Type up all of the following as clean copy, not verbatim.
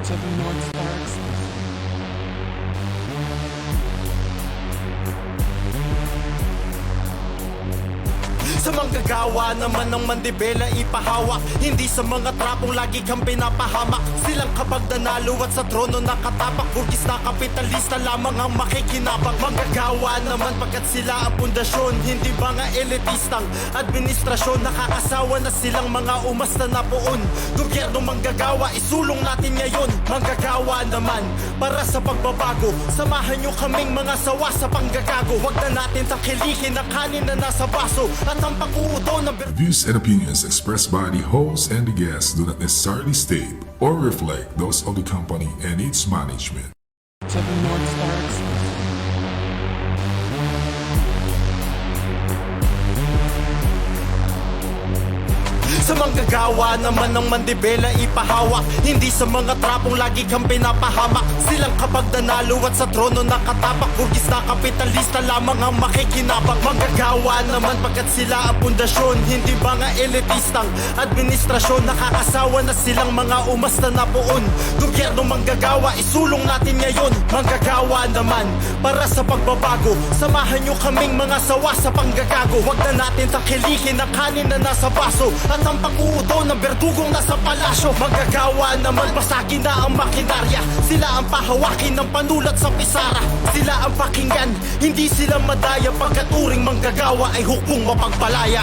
to the North Star Express. Sa manggagawa naman ng mandibela ipahawak, hindi sa mga trapong lagi kang pinapahamak. Silang kapag nanalo at sa trono nakatapak, burgis na kapitalista lamang ang makikinabang. Manggagawa naman pagkat sila ang pundasyon, hindi mga elitistang administrasyon. Nakakasawa na silang mga umasta na poon. Gobyerno manggagawa, isulong natin ngayon. Manggagawa naman para sa pagbabago, samahan nyo kaming mga sawa sa panggagago. Huwag na natin tangkilikin ang kanin na nasa baso at ang pag-uudo ng The views and opinions expressed by the host and the guests do not necessarily state or reflect those of the company and its management. To the North Star Express. Sa manggagawa naman ng mandibela ipahawak, hindi sa mga trapong lagi kang pinapahamak. Silang kapag nanalo at sa trono nakatapak, burgis na kapitalista lamang ang makikinabang. Manggagawa naman pagkat sila ang pundasyon, hindi mga elitistang administrasyon. Nakakasawa na silang mga umasta na poon. Gobyerno manggagawa, isulong natin ngayon. Manggagawa naman para sa pagbabago, samahan nyo kaming mga sawa sa panggagago. Huwag na natin tangkilikin ang kanin na nasa baso at ang pag-uudo ng berdugong nasa palasyo. Manggagawa naman, basagin na ang makinarya. Sila ang pahawakin ng panulat sa pisara. Sila ang pakinggan, hindi sila madaya. Pagkat uring manggagawa ay hukbong mapagpalaya.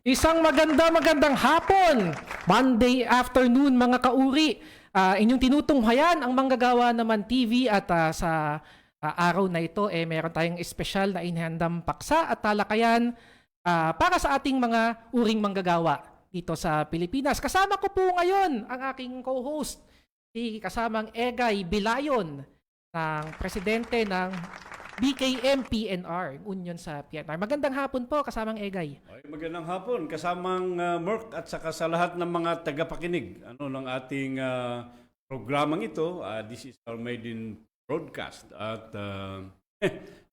Isang magandang hapon, Monday afternoon mga kauri. Inyong tinutunghayan ang Manggagawa Naman TV at sa araw na ito meron tayong espesyal na inhandang paksa at talakayan para sa ating mga uring manggagawa dito sa Pilipinas. Kasama ko po ngayon ang aking co-host, si kasamang Egay Bilayon, ng presidente ng BKM PNR, union sa PNR. Magandang hapon po, kasamang Egay. Ay, magandang hapon, kasamang Merck at saka sa lahat ng mga tagapakinig ng ating programang ito. This is our maiden broadcast. At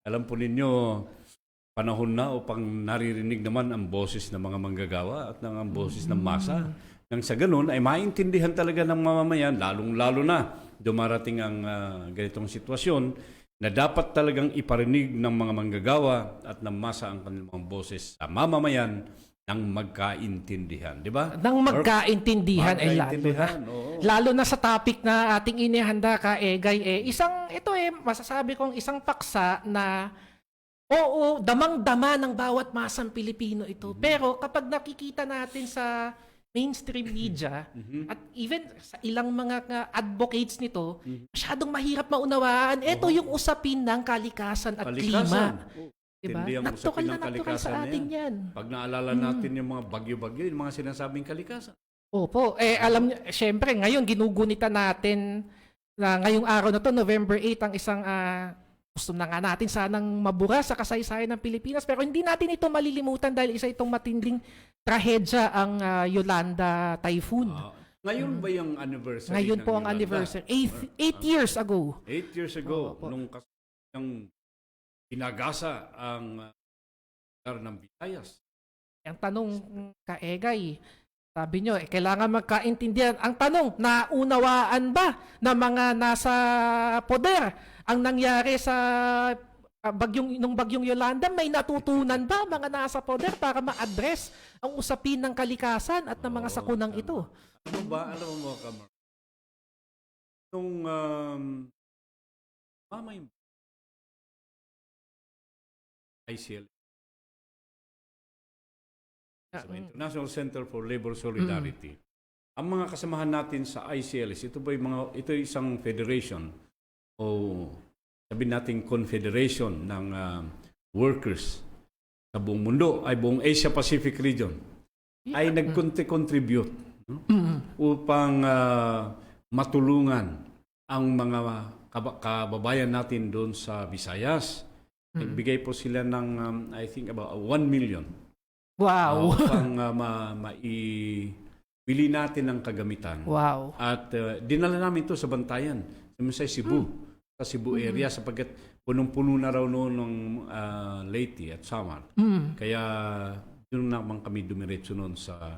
alam po ninyo, panahon na upang naririnig naman ang boses ng mga manggagawa at ang boses ng masa. Nang sa ganun ay maintindihan talaga ng mamamayan, lalong-lalo na dumarating ang ganitong sitwasyon, na dapat talagang iparinig ng mga manggagawa at ng masa ang kanilang mga boses sa mamamayan ng magkaintindihan. Di ba? Nang magkaintindihan, Oo. lalo na sa topic na ating inihanda ka, Egay, masasabi kong isang paksa na oo, damang-dama ng bawat masang Pilipino ito. Pero kapag nakikita natin sa mainstream media at even sa ilang mga advocates nito, masyadong mahirap maunawaan. Ito yung usapin ng kalikasan at klima. Diba? Natural na natural sa atin yan. Pag naalala natin yung mga bagyo-bagyo, yung mga sinasabing kalikasan. Opo. Alam niyo, syempre, ngayon ginugunitan natin na ngayong araw na to, November 8, ang isang gusto na nga natin sanang mabura sa kasaysayan ng Pilipinas. Pero hindi natin ito malilimutan dahil isa itong matinding trahedya ang Yolanda Typhoon. Ngayon ba yung anniversary? Ngayon ng po ang Yolanda? anniversary. 8 years ago. 8 years ago, Opo. nung kasang pinagasa ang lugar ng Visayas. Ang tanong, Kaegay, sabi nyo, kailangan magkaintindihan. Ang tanong, naunawaan ba ng mga nasa poder ang nangyari sa nung bagyong Yolanda? May natutunan ba mga nasa poder para ma-address ang usapin ng kalikasan at ng mga sakunang ito? Alam mo, Kamar, nung mamay ICL, sa International Center for Labor Solidarity, ang mga kasamahan natin sa ICLS, ito ay isang federation o sabihin natin confederation ng workers sa buong mundo, ay buong Asia Pacific region, ay nag-contribute upang matulungan ang mga kababayan natin doon sa Visayas. Nagbigay po sila ng I think about 1 million. Wow. Upang maibili natin ng kagamitan. Wow. At dinala namin ito sa Bantayan, sa Cebu. sa Cebu area sapagkat punong-puno na raw noon ng Leyte at Samar. Kaya doon naman kami dumiretso noon sa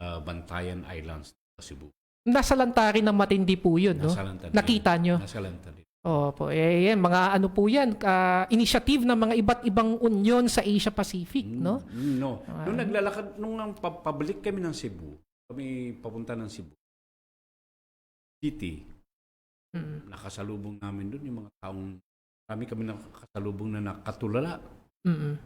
Bantayan Islands sa Cebu. Nasa lantarin ng matindi po yun, no? Nasa Lantarin. Nakita nyo? Nasa Lantarin. Opo, yan, mga ano po yan, initiative ng mga iba't ibang union sa Asia Pacific, no? No. Nung naglalakad, nung pabalik kami ng Cebu, kami papunta ng Cebu City, nakasalubong namin doon yung mga taong, kami nakasalubong na nakatulala.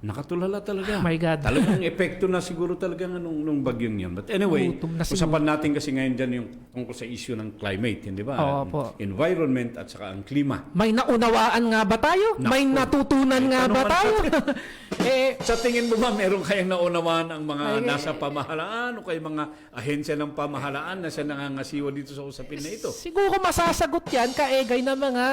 Nakatulala talaga. Oh my God. Talagang epekto na siguro talaga nung bagyong yan. But anyway, Gutom na siguro. usapan natin kasi ngayon dyan yung tungkol sa issue ng climate, hindi ba? Opo. Environment at saka ang klima. May naunawaan nga ba tayo? Naku. May natutunan nga ba tanong tayo? Sa tingin mo ba meron kayang naunawaan ang mga nasa pamahalaan o kay mga ahensya ng pamahalaan na siya nangangasiwa dito sa usapin na ito? Siguro masasagot yan kaegay na mga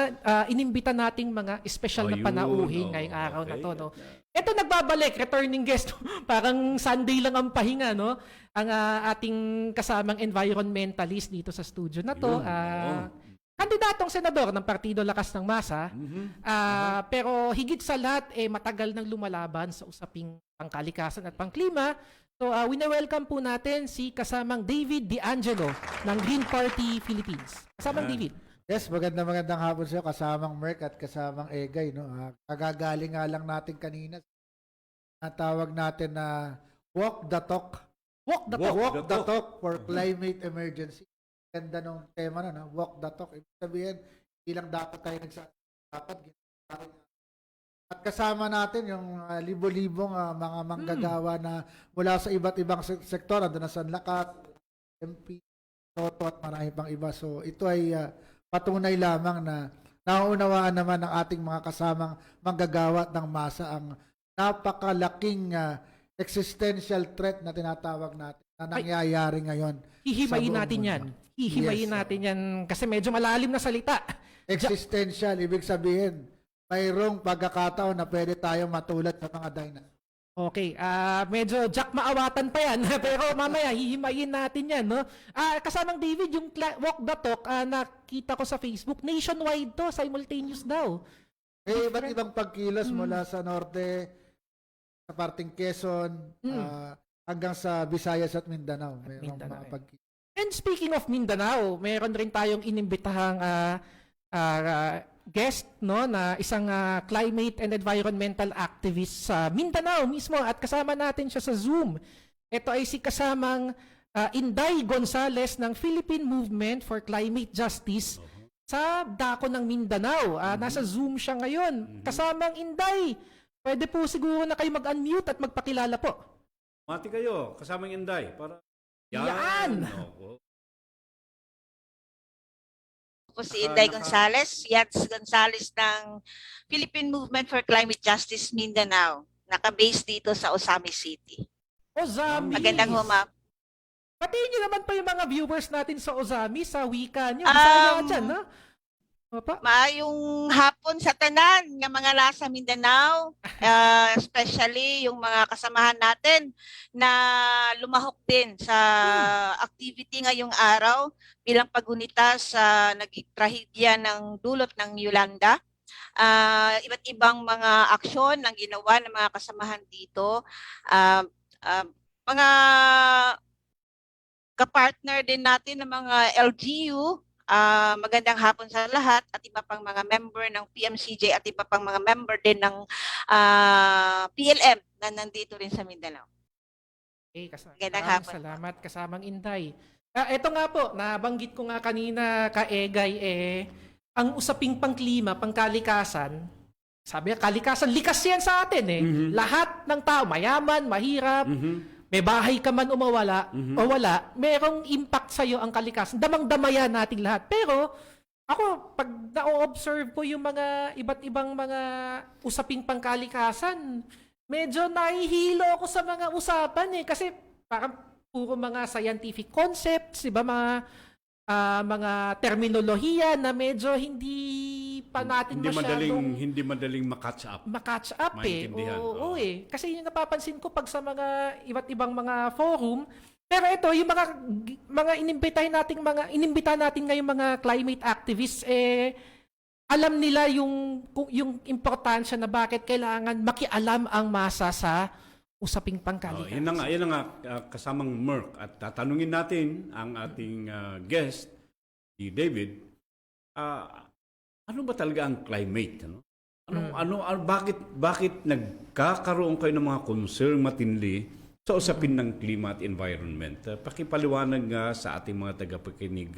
inimbita nating mga espesyal na Ayun, panauhin oo, ngayong araw na okay. to. No? Ito nagbabalik, returning guest. Parang Sunday lang ang pahinga, no? Ang ating kasamang environmentalist dito sa studio na to. Yun, oo. Kandidatong senador ng Partido Lakas ng Masa. Pero higit sa lahat, matagal nang lumalaban sa usaping pangkalikasan at pangklima. So, wina-welcome po natin si kasamang David D'Angelo ng Green Party Philippines. Kasamang David. Yes, magandang hapon sa iyo, kasamang Merck at kasamang Egay. No? Kagagaling nga lang natin kanina. Ang tawag natin na Walk the Talk. Walk the talk. Walk the Talk for Climate Emergency. Ganda nung tema na, no? Walk the Talk. Ibig sabihin, hindi lang dapat tayo dapat. At kasama natin yung libo-libong mga manggagawa na mula sa iba't ibang sektor. Ando na San Lacat, MP, Toto at marami pang iba. So ito ay patunay lamang na nauunawaan naman ng ating mga kasamang manggagawa ng masa ang napakalaking existential threat na tinatawag natin na nangyayari ngayon. Hihimayin sa buong natin mundo. yan. Hihimayin Yes, natin yan kasi medyo malalim na salita. Existential, ibig sabihin, mayroong pagkakataon na pwede tayong matulad sa mga dinosaurs. Okay, medyo Jack maawatan pa yan, pero mamaya hihimayin natin yan, no? Kasamang David, yung Walk the Talk, nakita ko sa Facebook, nationwide to, simultaneous daw. Iba't ibang pagkilos mula sa norte, sa parting Quezon, hanggang sa Visayas at Mindanao. Mayroong Mindanao, mga pagkilos. And speaking of Mindanao, meron rin tayong inimbitahang guest, no, na isang climate and environmental activist sa Mindanao mismo at kasama natin siya sa Zoom. Ito ay si kasamang Inday Gonzales ng Philippine Movement for Climate Justice sa dako ng Mindanao. Nasa Zoom siya ngayon. Kasamang Inday, pwede po siguro na kayo mag-unmute at magpakilala po. Mati kayo, kasamang Inday. Para... Yan! Oo. Ako si Inday Gonzales, Yats Gonzales ng Philippine Movement for Climate Justice Mindanao. Naka-base dito sa Osamis City. Ozamis! Magandang humap. Patiin niyo naman pa yung mga viewers natin sa Ozamis, sa wika niyo. Bisaya dyan, no? Opa. Maayong hapon sa tanan ng mga nasa Mindanao, especially yung mga kasamahan natin na lumahok din sa activity ngayong araw bilang pagunita sa nagtrahedya ng dulot ng Yolanda. Iba't ibang mga aksyon ang ginawa ng mga kasamahan dito. Mga kapartner din natin ng mga LGU, magandang hapon sa lahat at iba pang mga member ng PMCJ at iba pang mga member din ng PLM na nandito rin sa Mindanao. Okay, Magandang hapon. salamat kasamang Inday. Ito nga po, nabanggit ko nga kanina kaegay ang usaping pangklima, pangkalikasan. Sabi nga, kalikasan, likas yan sa atin Lahat ng tao, mayaman, mahirap, may bahay ka man o wala, merong impact sa'yo ang kalikasan. Damang-damaya nating lahat. Pero, ako, pag na-observe ko yung mga iba't ibang mga usaping pangkalikasan, medyo nahihilo ako sa mga usapan Kasi parang puro mga scientific concepts, iba mga terminolohiya na medyo hindi pa natin masyadong Hindi madaling makatch up. makatch up Maintindihan, Oo, oo. Kasi yung napapansin ko pag sa mga iba't ibang mga forum, pero ito yung mga inimbita nating ngayong mga climate activists alam nila yung importansya na bakit kailangan makialam ang masa sa usaping pangkalikasan. Yun na nga, kasamang Merck. At tatanungin natin ang ating guest, si David, ano ba talaga ang climate? Bakit nagkakaroon kayo ng mga concern matindi sa usapin ng klima at environment? Pakipaliwanag nga sa ating mga tagapakinig,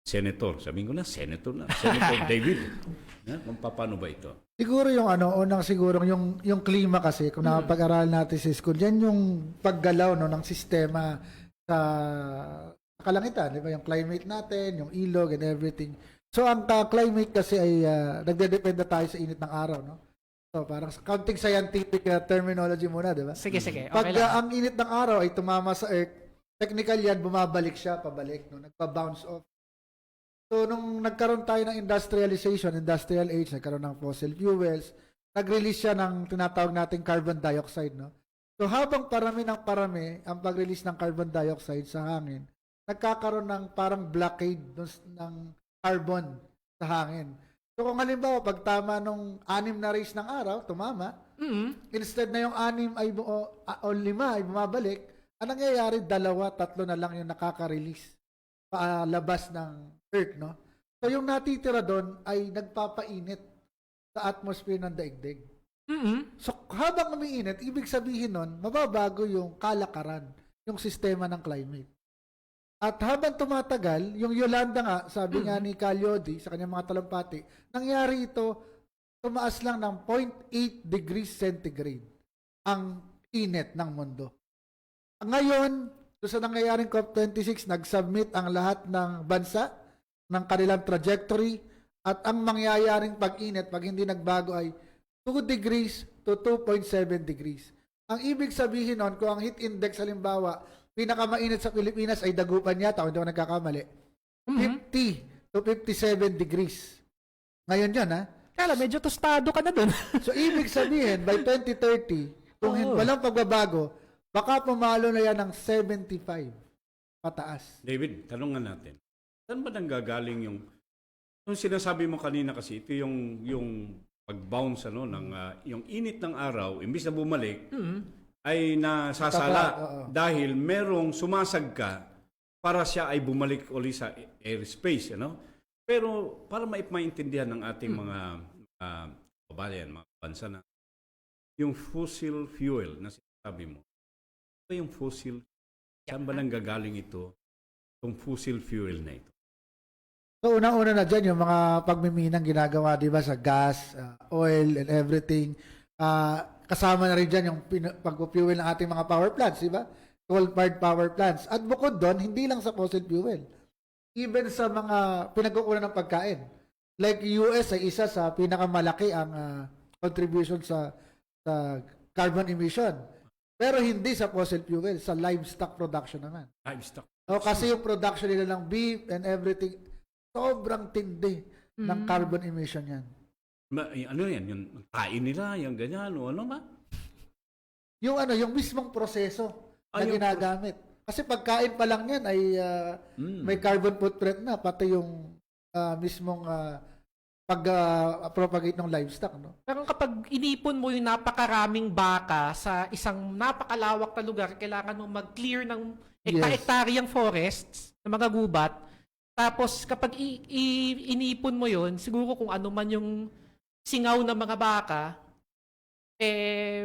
Senator. Sabihin ko na, Senator David. Kung paano ba ito? Siguro yung unang siguro yung klima kasi kung napag-aralan natin sa school, yan yung paggalaw ng sistema sa kalangitan, di ba? Yung climate natin, yung ilog and everything. So ang climate kasi ay nagdedepende tayo sa init ng araw, no? So parang counting scientific terminology muna, di ba? Sige, okay Pag lang. ang init ng araw ay tumama sa Earth, technical yan, bumabalik siya, pabalik, no? Nagpa-bounce off. So, nung nagkaroon tayo ng industrialization, industrial age, nagkaroon ng fossil fuels, nag-release siya ng tinatawag nating carbon dioxide, no? So, habang parami ng parami ang pag-release ng carbon dioxide sa hangin, nagkakaroon ng parang blockade ng carbon sa hangin. So, kung halimbawa, pag tama nung 6 na rays ng araw, tumama, instead na yung 6 ay o 5 ay bumabalik, ang nangyayari, 2, 3 na lang yung nakaka-release labas ng Earth, no? So, yung natitira doon ay nagpapainit sa atmosphere ng daigdig. So, habang umiinit, ibig sabihin nun, mababago yung kalakaran, yung sistema ng climate. At habang tumatagal, yung Yolanda nga, sabi nga ni Calyodi sa kanyang mga talampati, nangyari ito, tumaas lang ng 0.8 degrees centigrade ang init ng mundo. Ngayon, sa nangyayaring COP26, nag-submit ang lahat ng bansa ng kanilang trajectory at ang mangyayaring pag-init, pag hindi nagbago ay 2 degrees to 2.7 degrees. Ang ibig sabihin nun, kung ang heat index halimbawa, pinakamainit sa Pilipinas ay Dagupan yata, kung hindi ako nagkakamali, 50 to 57 degrees. Ngayon yan, ha? Kala, medyo tostado ka na dun. So, ibig sabihin, by 2030, kung walang pagbabago, baka pumalo na yan ng 75 pataas. David, tanungan natin. Saan ba nanggagaling yung sinasabi mo kanina kasi ito yung pag-bounce ng yung init ng araw imbis na bumalik ay nasasala dahil merong sumasagka para siya ay bumalik uli sa airspace, Pero para maintindihan ng ating mga kababayan, mga bansa na yung fossil fuel na sinasabi mo. Ito yung fossil, saan ba nanggagaling ito? Yung fossil fuel na ito. So, unang-una na dyan, yung mga pagmiminang ginagawa, di ba, sa gas, oil, and everything. Kasama na rin dyan yung pag-fuel ng ating mga power plants, di ba? Coal-fired power plants. At bukod doon, hindi lang sa fossil fuel. Even sa mga pinagkukunan ng pagkain. Like US ay isa sa pinakamalaki ang contribution sa carbon emission. Pero hindi sa fossil fuel, sa livestock production naman. Livestock. Kasi yung production nila ng beef and everything, sobrang tindi ng carbon emission yan. Ano yan? Yung kain nila, yung ganyan, ano ba? Yung mismong proseso na ginagamit. Kasi pagkain pa lang yan ay may carbon footprint na, pati yung mismong pag-propagate ng livestock, no? Pero kapag inipon mo yung napakaraming baka sa isang napakalawak na lugar, kailangan mo mag-clear ng hektaryang forests na mga gubat. Tapos kapag inipon mo yon, siguro kung ano man yung singaw ng mga baka,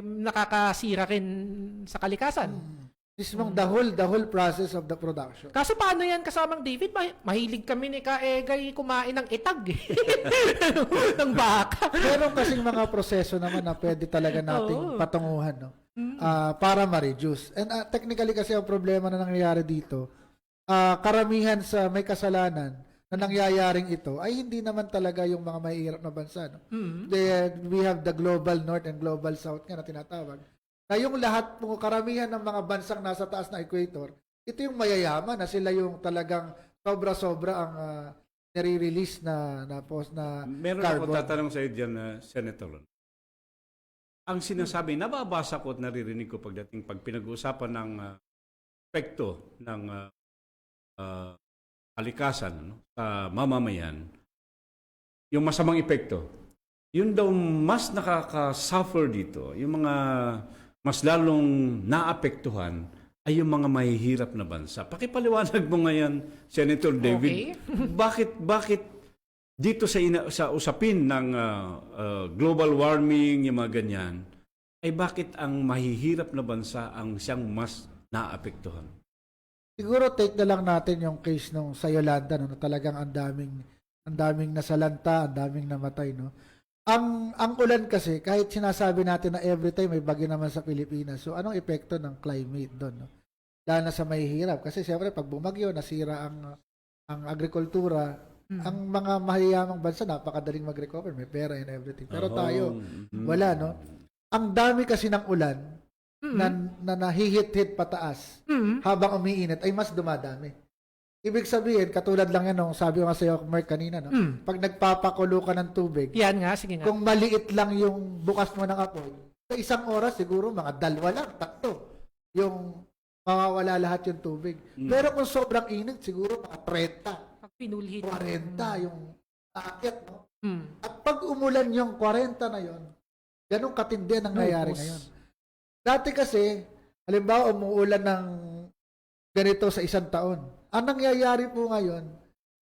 nakakasira rin sa kalikasan. Mismong the whole process of the production. Kaso paano yan kasamang David? Mahilig kami ni Kaegay kumain ng itag ng baka. Meron kasing mga proseso naman na pwede talaga nating patunguhan, no? Para ma-reduce. And technically kasi ang problema na nangyayari dito, karamihan sa may kasalanan na nangyayaring ito ay hindi naman talaga yung mga mahihirap na bansa, no? We have the global north and global south nga na tinatawag. Na yung lahat, karamihan ng mga bansang nasa taas na equator, ito yung mayayaman na sila yung talagang sobra-sobra ang nire-release na Meron carbon. ako tatanong sa iyo dyan, Senator. Ang sinasabi, nababasa ko at naririnig ko pag pinag-uusapan ng epekto ng kalikasan sa mamamayan, yung masamang epekto, yun daw mas nakaka-suffer dito, yung mga mas lalong naapektuhan ay yung mga mahihirap na bansa. Pakipaliwanag mo ngayon, Senator David, bakit dito sa usapin ng global warming, yung mga ganyan, ay bakit ang mahihirap na bansa ang siyang mas naapektuhan? Siguro take na lang natin yung case nung sa Yolanda, no, na talagang ang daming nasalanta, ang daming namatay, no. Ang ulan kasi, kahit sinasabi natin na every time may bagyo naman sa Pilipinas, so anong epekto ng climate doon, no? Lalo na sa mahihirap. Kasi siyempre, pag bumagyo, nasira ang agrikultura, ang mga mahiyamang bansa, napakadaling mag-recover, may pera and everything. Pero tayo, wala, no? Ang dami kasi ng ulan na nahihit-hit pataas habang umiinit ay mas dumadami. Ibig sabihin, katulad lang yan nung sabi ko nga sa'yo, Mark, kanina, no? Pag nagpapakulo ka ng tubig, Yan nga, sige nga. kung maliit lang yung bukas mo ng apoy, sa isang oras siguro mga 2 lang, 3 yung mawawala lahat yung tubig. Pero kung sobrang init, siguro mga 30, Pag pinulhit. 40 yung aakyat, no? Mm. At pag umulan yung 40 na yon, ganun katindi ang nangyayari boss. ngayon. Dati kasi, halimbawa umuulan ng ganito sa isang taon. Ang nangyayari po ngayon,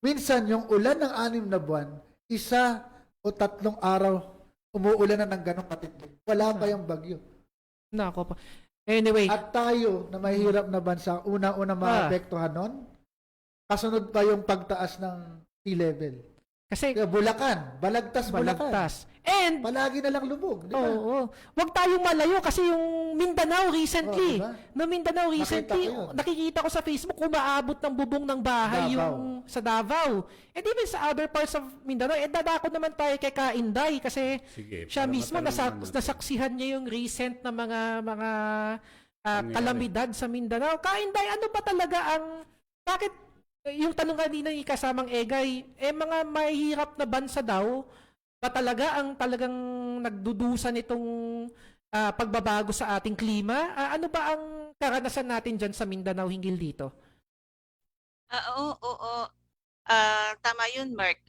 minsan yung ulan ng 6 na buwan, 1 o 3 araw, umuulan na ng ganong katindi. Wala pa yung bagyo. Nako pa. Anyway, At tayo na mahirap na bansa, una-una maapektuhan nun, kasunod pa yung pagtaas ng sea level. kasi Kaya Bulacan, Balagtas, Bulacan. balagtas. And Palagi na lang lubog, di ba? Oo. Wag tayong malayo kasi yung Mindanao recently. Oo, diba? No, Mindanao recently, Nakita ko yun. nakikita ko sa Facebook umaabot ng bubong ng bahay Davao. yung sa Davao. And even sa other parts of Mindanao, dadako naman tayo kay Kainday kasi Sige, siya para mismo matanong natin. nasaksihan niya yung recent na mga Nangyayari. kalamidad sa Mindanao. Kainday, ano ba talaga bakit yung tanong kanina ni kasamang Egay, mga mahihirap na bansa daw, ba talaga ang talagang nagdudusa nitong pagbabago sa ating klima? Ano ba ang karanasan natin dyan sa Mindanao hinggil dito? Oo. Tama yun, Mark.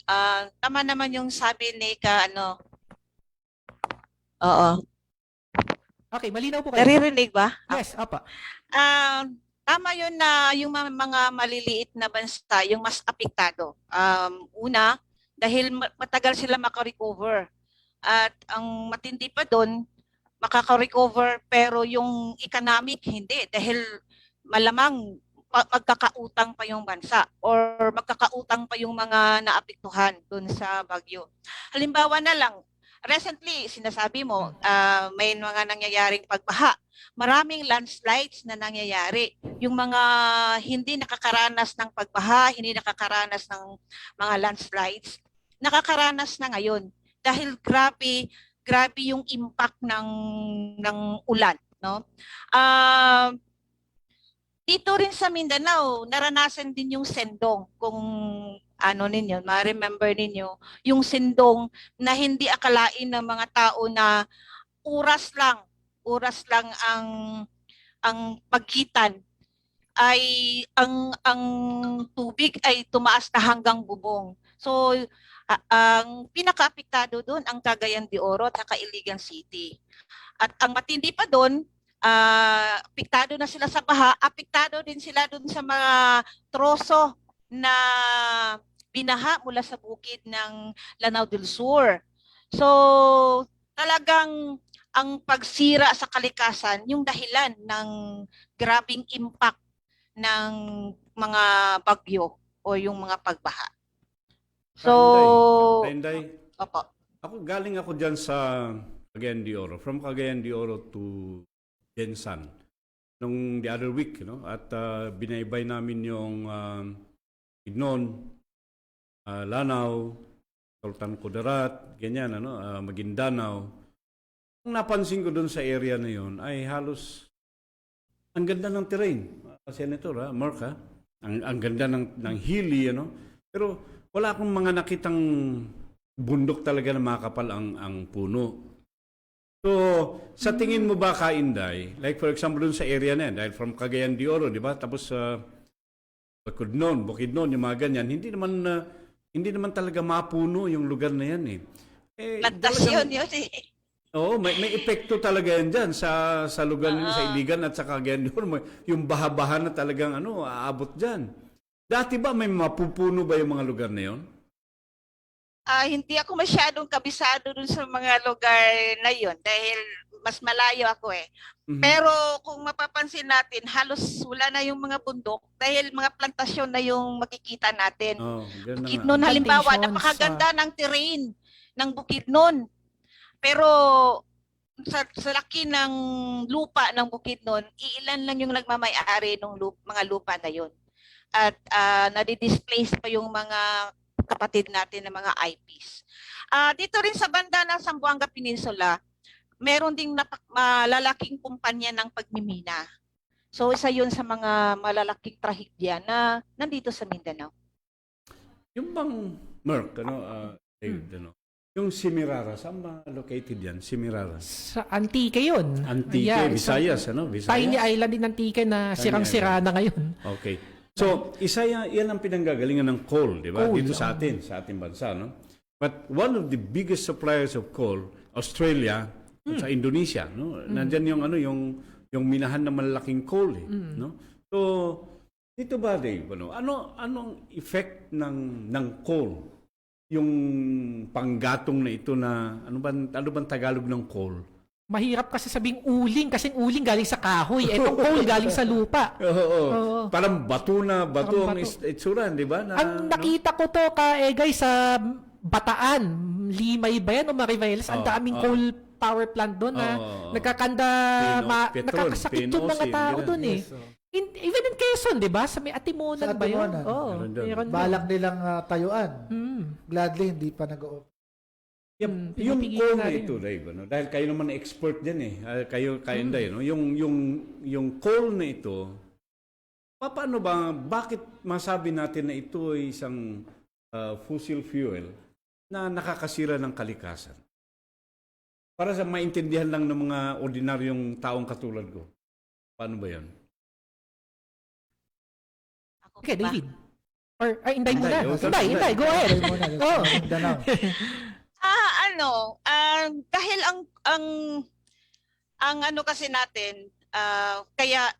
Tama naman yung sabi ni Oo. Okay, malinaw po kayo. Naririnig ba? Yes, apa. Tama yun na yung mga maliliit na bansa, yung mas apektado. Una, dahil matagal sila makarecover. At ang matindi pa doon, makaka-recover pero yung economic hindi. Dahil malamang magkakautang pa yung bansa or magkakautang pa yung mga naapektuhan doon sa bagyo. Halimbawa na lang, recently, sinasabi mo, may mga nangyayaring pagbaha. Maraming landslides na nangyayari. Yung mga hindi nakakaranas ng pagbaha, hindi nakakaranas ng mga landslides, nakakaranas na ngayon. Dahil grabe yung impact ng ulan. No? Dito rin sa Mindanao, naranasan din yung sendong. Kung ma-remember ninyo, yung sendong na hindi akalain ng mga tao na oras lang ang pagitan ay ang tubig ay tumaas na hanggang bubong. So ang pinakaapektado doon ang Cagayan de Oro at Iligan City. At ang matindi pa doon, apektado na sila sa baha, apektado din sila doon sa mga troso na binaha mula sa bukid ng Lanao del Sur. So, talagang ang pagsira sa kalikasan yung dahilan ng grabing impact ng mga bagyo o yung mga pagbaha. So, Kainday, opo. galing ako dyan sa Cagayan de Oro. From Cagayan de Oro to Jensan. Nung the other week, at binaybay namin yung Bignon, Lanao, Sultan Kudarat, ganyan, Maguindanao. Ang napansin ko doon sa area na yun ay halos ang ganda ng terrain, Senator, Mark, ang ganda ng hilly, pero wala akong mga nakitang bundok talaga na makapal ang puno. So, sa tingin mo ba, Kainday, like for example doon sa area na yan, dahil from Cagayan de Oro, di ba? Tapos Bukidnon, yung mga ganyan, hindi naman hindi naman talaga mapuno yung lugar na yan eh. Plantasyon talagang- yun eh. Oo, may epekto talaga yan dyan sa lugar nila, sa Iligan at sa Cagayan de Oro. Yung baha-baha na talagang aabot dyan. Dati ba may mapupuno ba yung mga lugar na yon? Hindi ako masyadong kabisado dun sa mga lugar na yun dahil mas malayo ako eh. Mhm. Pero kung mapapansin natin, halos wala na yung mga bundok dahil mga plantasyon na yung makikita natin. Oh, ganun na nga. Bukidnon halimbawa, Plantations, napakaganda ng terrain ng Bukidnon. Pero sa laki ng lupa ng Bukidnon, iilan lang yung nagmamay-ari ng mga lupa na yun. At nadi-displace pa yung mga kapatid natin ng mga IPs. Dito rin sa banda ng Zamboanga Peninsula, meron ding malalaking kumpanya ng pagmimina. So isa yun sa mga malalaking trahedya na nandito sa Mindanao. Yung bang Merck, David, yung Simirara, saan ba located yan? Simirara. Sa Antique yun. Antique, Yeah, Visayas, Tiny Visayas? Island din Antique na Tiny sirang-sira na ngayon. Okay. So, yan ang pinanggagalingan ng coal, di ba? Coal, Dito sa ating bansa, no? But one of the biggest suppliers of coal, Australia, at sa Indonesia, no? Nandyan yung minahan ng malalaking coal, no? So, dito ba, Dave, anong effect ng coal? Yung panggatong na ito na, ano bang Tagalog ng coal? Mahirap kasi sabing uling, kasing uling galing sa kahoy. Etong coal galing sa lupa. Oo. Parang bato ang Parang bato. itsura, di ba? Ang nakita ko to guys sa Bataan, Limay ba yan o Mariveles? Ang daming coal power plant doon na nagkakanda, nakakasakit yung mga tao doon eh. Even in Quezon, di ba? Sa may Atimonan Sa ba yun? Atimonan. Oo, Meron doon. meron doon. Balak nilang tayuan. Gladly, hindi pa nag-o-open. Yung pinipigilan coal na natin. ito, Dave, dahil kayo naman expert dyan eh. Kayo Inday, yung coal na ito, paano ba, bakit masabi natin na ito ay isang fossil fuel na nakakasira ng kalikasan? Para sa maintindihan lang ng mga ordinaryong taong katulad ko. Paano ba yan? Ako Okay, ba? David. Or, Inday muna. Inday, Inday, go ahead. Tayo muna. Oh. Mindanao. Dahil ang ano kasi natin, kaya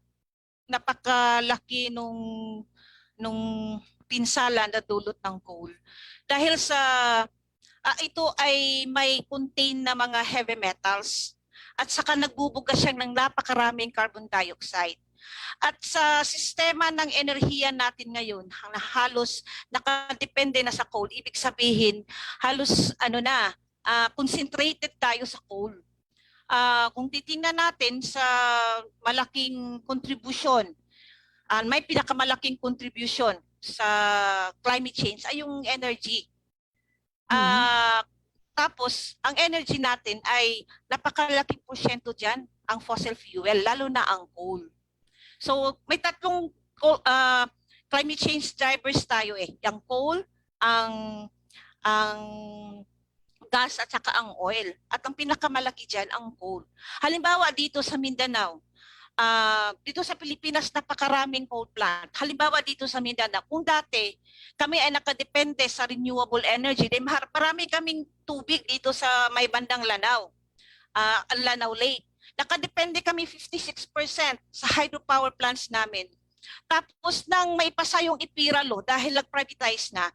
napakalaki nung pinsala na dulot ng coal. Dahil sa ito ay may contain na mga heavy metals at saka nagbubuga siya ng napakaraming carbon dioxide. At sa sistema ng enerhiya natin ngayon, na halos nakadepende na sa coal, ibig sabihin halos concentrated tayo sa coal. Kung titingnan natin sa malaking contribution, may pinakamalaking contribution sa climate change ay yung energy. Tapos, ang energy natin ay napakalaking porsyento dyan, ang fossil fuel, lalo na ang coal. So, may tatlong climate change drivers tayo eh. Yung coal, ang gas at saka ang oil. At ang pinakamalaki dyan, ang coal. Halimbawa, dito sa Mindanao, dito sa Pilipinas, napakaraming coal plant. Halimbawa, dito sa Mindanao, kung dati kami ay nakadepende sa renewable energy, then marami kaming tubig dito sa may bandang Lanao, Lanao Lake. Nakadepende kami 56% sa hydropower plants namin. Tapos nang may pasa yung IPIRA law dahil nag-privatize na,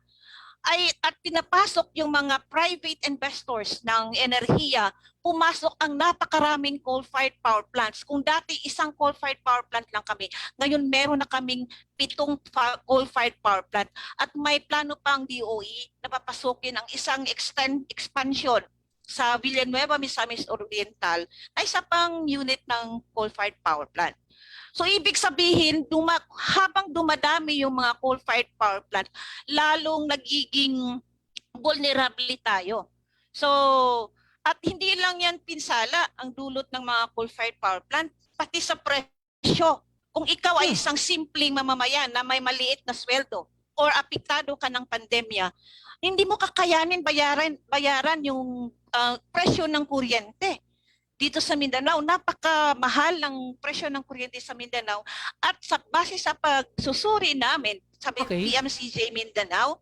at pinapasok yung mga private investors ng enerhiya, pumasok ang napakaraming coal-fired power plants. Kung dati isang coal-fired power plant lang kami, ngayon meron na kaming 7 coal-fired power plant. At may plano pang DOE na papasukin ang isang expansion sa Villanueva, Misamis Oriental na isa pang unit ng coal-fired power plant. So ibig sabihin, habang dumadami yung mga coal-fired power plant, lalong nagiging vulnerable tayo. So, at hindi lang yan pinsala ang dulot ng mga coal-fired power plant, pati sa presyo. Kung ikaw ay isang simpleng mamamayan na may maliit na sweldo or apektado ka ng pandemya, hindi mo kakayanin bayaran yung presyo ng kuryente. Dito sa Mindanao, napakamahal ng presyo ng kuryente sa Mindanao at base sa pagsusuri namin sa PMCJ Mindanao,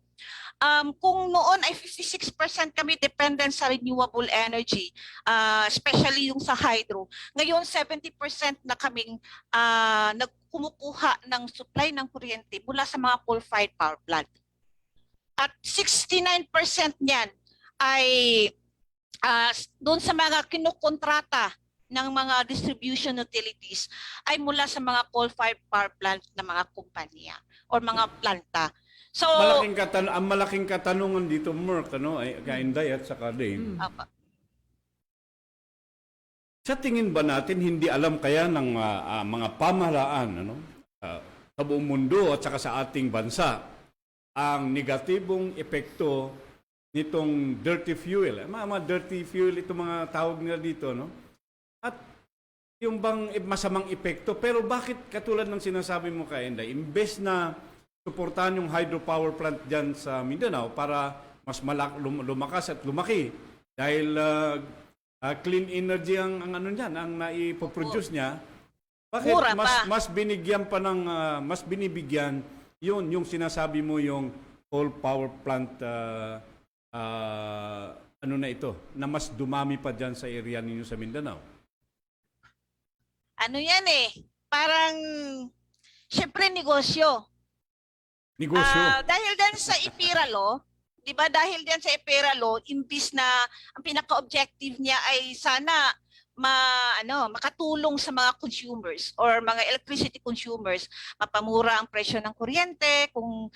kung noon ay 56% kami dependent sa renewable energy, especially yung sa hydro, ngayon 70% na kaming nagkumukuha ng supply ng kuryente mula sa mga coal-fired power plant. At 69% niyan ay doon sa mga kinukontrata ng mga distribution utilities ay mula sa mga coal-fired power plant na mga kumpanya or mga planta. So, Ang malaking katanungan dito, Merck, ay Kainday at saka Dave. apa. Sa tingin ba natin hindi alam kaya ng mga pamahalaan sa buong mundo at saka sa ating bansa ang negatibong epekto nitong dirty fuel? Mga dirty fuel, ito mga tawag nila dito, no? At yung bang masamang epekto, pero bakit katulad ng sinasabi mo, Kainday, imbes na suportahan yung hydropower plant dyan sa Mindanao para mas lumakas at lumaki dahil clean energy ang ano niyan, ang naipoproduce niya, bakit Mura pa. mas binigyan pa ng mas binibigyan yung sinasabi mo yung coal power plant ano na ito, na mas dumami pa dyan sa area ninyo sa Mindanao? Ano yan parang, syempre negosyo. Negosyo. Dahil din sa IPIRA law, di ba dahil din sa IPIRA law, imbis na ang pinaka-objective niya ay sana makatulong sa mga consumers or mga electricity consumers, mapamura ang presyo ng kuryente, kung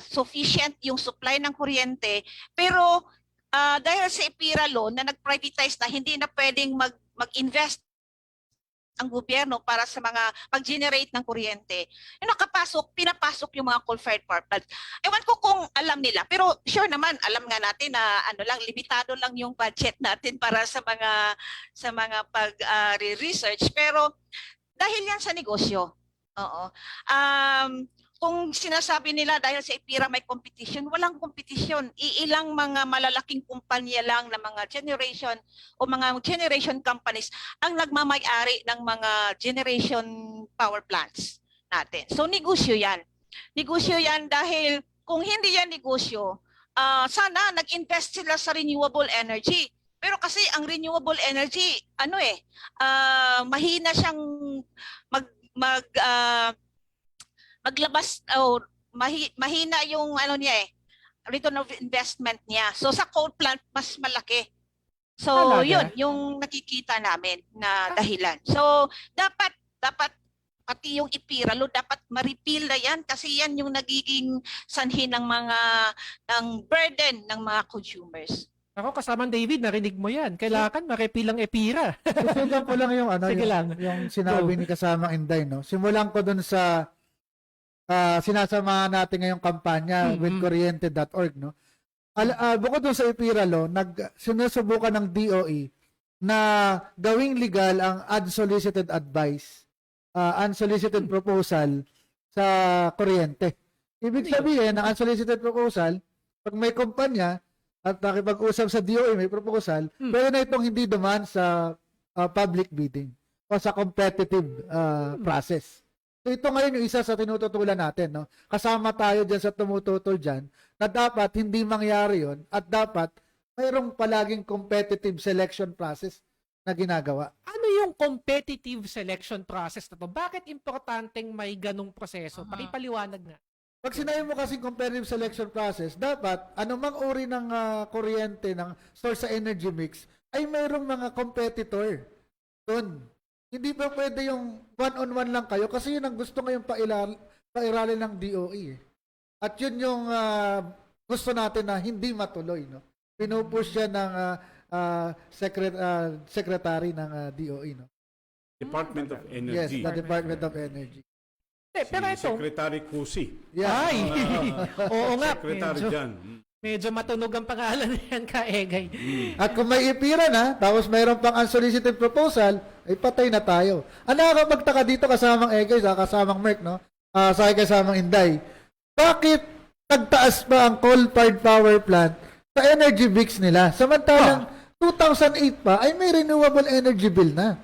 sufficient yung supply ng kuryente. Pero dahil sa IPIRA law na nag-privatize na, hindi na pwedeng mag-invest ang gobyerno para sa mga mag-generate ng kuryente. Yung pinapasok yung mga coal-fired power plant. Ewan ko kung alam nila, pero sure naman, alam nga natin na limitado lang yung budget natin para sa mga pag-research. Pero dahil yan sa negosyo, oo. Kung sinasabi nila dahil sa IPIRA may competition, walang competition. Iilang mga malalaking kumpanya lang na mga generation o mga generation companies ang nagmamay-ari ng mga generation power plants natin. So negosyo yan. Negosyo yan dahil kung hindi yan negosyo, sana nag-invest sila sa renewable energy. Pero kasi ang renewable energy, mahina siyang maglabas mahina yung return of investment niya. So sa coal plant mas malaki. So Talaga? yun yung nakikita namin na dahilan. So dapat pati yung IPIRA law dapat ma-repeal na yan kasi yan yung nagiging sanhi ng burden ng mga consumers. Ako, kasamang David, narinig mo yan. Kailangan ma-repeal ang EPIRA. Susundan ko lang yung Sige lang. yung sinabi Go. ni kasamang Inday, no. Simulan ko dun sa sinasamahan natin ngayong kampanya with kuryente.org, no. Bukod dun sa IPIRA law, sinusubukan ng DOE na gawing legal ang unsolicited advice, unsolicited proposal sa kuryente. Ibig sabihin, ang unsolicited proposal, pag may kumpanya at nakipag-usap sa DOE, may proposal, pwede na itong hindi dumaan sa public bidding o sa competitive process. So ito ngayon yung isa sa tinututulan natin, no? Kasama tayo dyan sa tumututol dyan na dapat hindi mangyari yon at dapat mayroong palaging competitive selection process na ginagawa. Ano yung competitive selection process na to? Bakit importanteng may ganong proseso? Pakipaliwanag nga. Pag sinabi mo kasing competitive selection process, dapat anumang uri ng kuryente ng source sa energy mix ay mayroong mga competitor doon. Hindi pa pwede yung one-on-one lang kayo kasi yun ang gusto ngayong pairalin ng DOE. At yun yung gusto natin na hindi matuloy. No? Pinupush siya ng secretary ng DOE. No? Department of Yes, Energy. the Department of Energy. Pero ito, Secretary Cusi. Yeah. ay, oo nga, Secretary dyan. medyo matunog ang pangalan niyan, Kaegay. At kung may IPIRA na, tapos mayroon pang unsolicited proposal, ay patay na tayo. Ang nakakapagtaka dito kasamang Egay, kasamang Merck, no? Sa kasamang Inday. Bakit nagtaas pa ang coal-fired power plant sa energy mix nila? Samantalang 2008 pa ay may renewable energy bill na.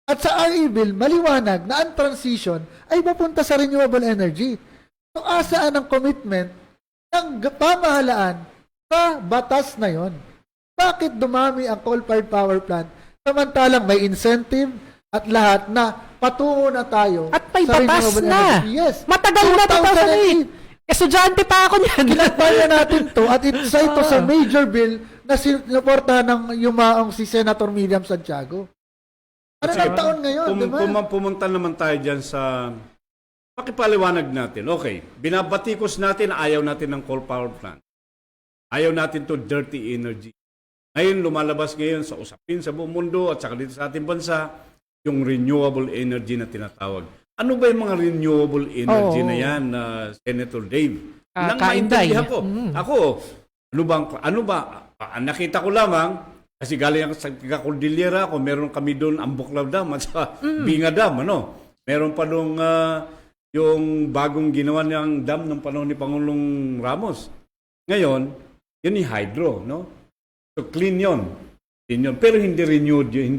At sa RE bill, maliwanag na ang transition ay papunta sa renewable energy. So, asaan ang commitment ng pamahalaan sa batas na yon? Bakit dumami ang coal-fired power plant samantalang may incentive at lahat na patungo na tayo At may sa batas renewable na. energy? Yes. Matagal na 2008. Estudyante pa ako niyan. Kinagpanya natin to at isa ito sa major bill na sinuportahan ng yumaong si Senator Miriam Santiago. Ano ng taon ngayon, di ba? Pumunta naman tayo dyan sa... Pakipaliwanag natin. Okay, binabatikos natin, ayaw natin ng coal power plant. Ayaw natin to dirty energy. Ngayon, lumalabas ngayon sa usapin sa buong mundo at saka dito sa ating bansa, yung renewable energy na tinatawag. Ano ba yung mga renewable energy na yan, Senator Dave? Nang Kainday. maintindihan ko. Ako, ano ba, nakita ko lamang, kasi galing ako sa Cordillera, kung meron kami doon ang Buklaw Dam at sa Binga Dam, ano? Meron pa doon yung bagong ginawa niyang dam ng panahon ni Pangulong Ramos. Ngayon, yun yung hydro, no? So clean yun. Pero hindi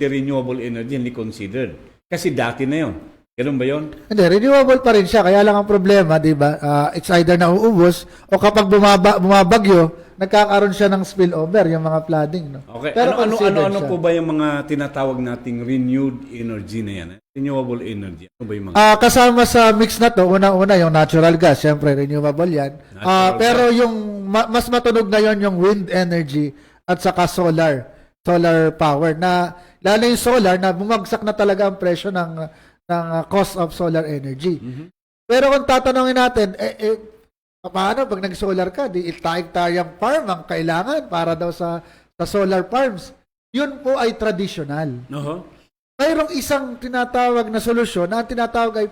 renewable energy, hindi considered. Kasi dati na yun. Ganun ba yun? Hindi, renewable pa rin siya. Kaya lang ang problema, di ba? It's either nauubos o kapag bumabagyo, nagkakaroon siya ng spillover, yung mga flooding. No? Okay. Pero Ano considered siya. po ba yung mga tinatawag nating renewed energy na yan? Renewable energy. Ano ba yung mga... Kasama sa mix na to, unang-una yung natural gas, syempre renewable yan. Natural Pero yung mas matunog ngayon yung wind energy at saka solar power na lalo yung solar na bumagsak na talaga ang presyo ng cost of solar energy. Pero kung tatanungin natin, paano pag nag-solar ka, di itaig-tayang farm ang kailangan para daw sa solar farms. Yun po ay traditional. Mayroong isang tinatawag na solusyon na ang tinatawag ay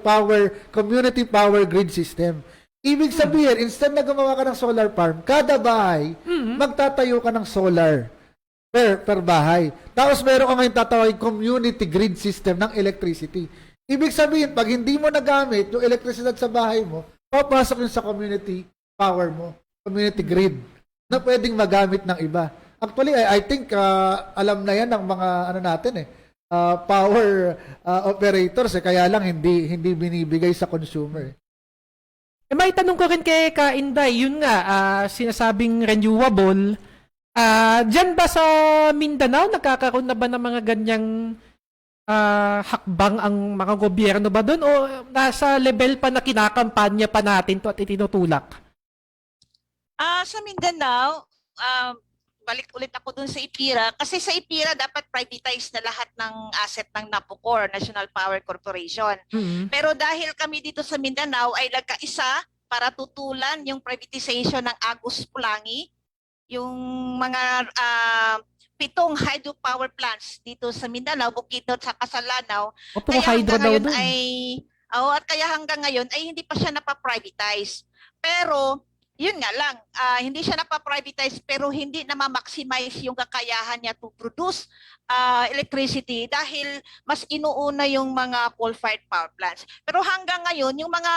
community power grid system. Ibig sabihin, instead na gumawa ka ng solar farm, kada bahay, magtatayo ka ng solar per bahay. Tapos meron ka ngayon tatawagin community grid system ng electricity. Ibig sabihin, pag hindi mo nagamit yung elektrisidad sa bahay mo, papasok yun sa community power mo, community grid, na pwedeng magamit ng iba. Actually, I think alam na yan ng mga power operators, kaya lang hindi binibigay sa consumer. May tanong ko rin kay Kainday, yun nga, sinasabing renewable. Diyan ba sa Mindanao, nagkakaroon na ba ng mga ganyang hakbang ang mga gobyerno ba doon? O nasa level pa na kinakampanya pa natin to at itinutulak? Sa Mindanao, balik ulit ako dun sa IPIRA kasi sa IPIRA dapat privatize na lahat ng asset ng NAPOCOR, National Power Corporation. Pero dahil kami dito sa Mindanao ay nagkaisa para tutulan yung privatization ng Agus Pulangi, yung mga 7 hydropower plants dito sa Mindanao, Bukidnon sa Casalanaw. Puro hydro daw doon. At kaya hanggang ngayon ay hindi pa siya napaprivatize. Pero yun nga lang, hindi siya napaprivatize pero hindi na ma-maximize yung kakayahan niya to produce electricity dahil mas inuuna yung mga coal-fired power plants. Pero hanggang ngayon, yung mga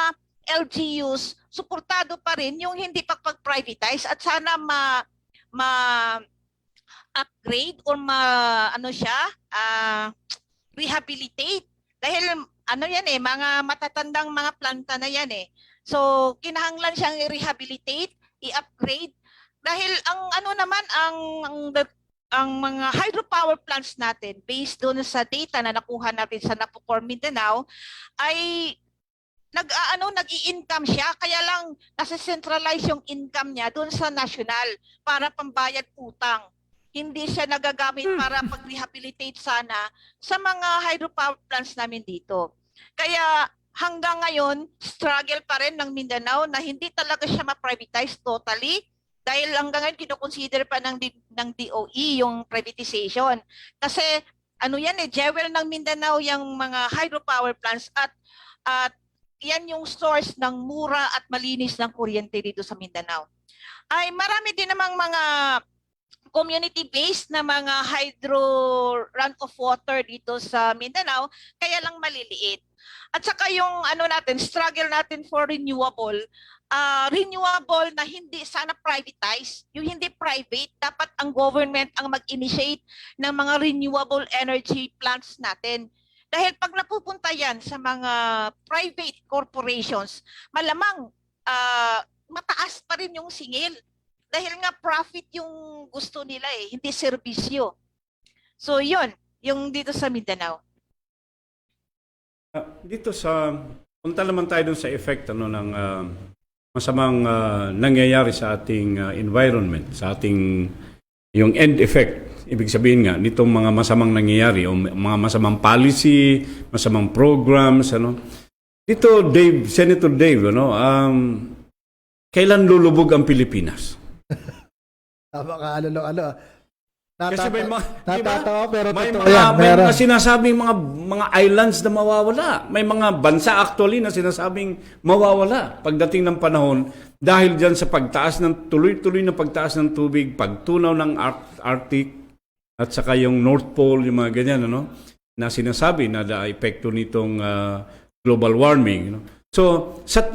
LGUs, suportado pa rin yung hindi pag-privatize at sana upgrade or rehabilitate. Dahil yan mga matatandang mga planta na yan eh. So, kinahanglan siyang i-rehabilitate, i-upgrade. Dahil ang mga hydropower plants natin, based doon sa data na nakuha natin sa NAPOCOR Mindanao, ay nag-i-income siya. Kaya lang, nasa-centralize yung income niya doon sa national para pambayad utang. Hindi siya nagagamit para pag-rehabilitate sana sa mga hydropower plants namin dito. Kaya, hanggang ngayon, struggle pa rin ng Mindanao na hindi talaga siya ma-privatize totally dahil hanggang ngayon kinoconsider pa ng DOE yung privatization. Kasi jewel ng Mindanao yung mga hydropower plants at yan yung source ng mura at malinis ng kuryente dito sa Mindanao. Ay marami din namang mga community-based na mga hydro runoff water dito sa Mindanao, kaya lang maliliit. At saka yung struggle natin for renewable na hindi sana privatize, yung hindi private, dapat ang government ang mag-initiate ng mga renewable energy plants natin. Dahil pag napupunta yan sa mga private corporations, malamang mataas pa rin yung singil. Dahil nga profit yung gusto nila hindi serbisyo. So yun, yung dito sa Mindanao. Dito punta naman tayo dun sa effect ng masamang nangyayari sa ating environment, sa ating yung end effect. Ibig sabihin nga, nitong mga masamang nangyayari o mga masamang policy, masamang programs, Dito, Senator Dave, kailan lulubog ang Pilipinas? Tama ka, alo. Kasi may mga, di ba? Natatawa, pero May totoo mga, yan. may Meron. mga sinasabing mga islands na mawawala. May mga bansa actually na sinasabing mawawala pagdating ng panahon dahil dyan sa pagtaas ng tuloy-tuloy na pagtaas ng tubig, pagtunaw ng Arctic at saka yung North Pole, yung mga ganyan, na sinasabi na epekto nitong global warming. So,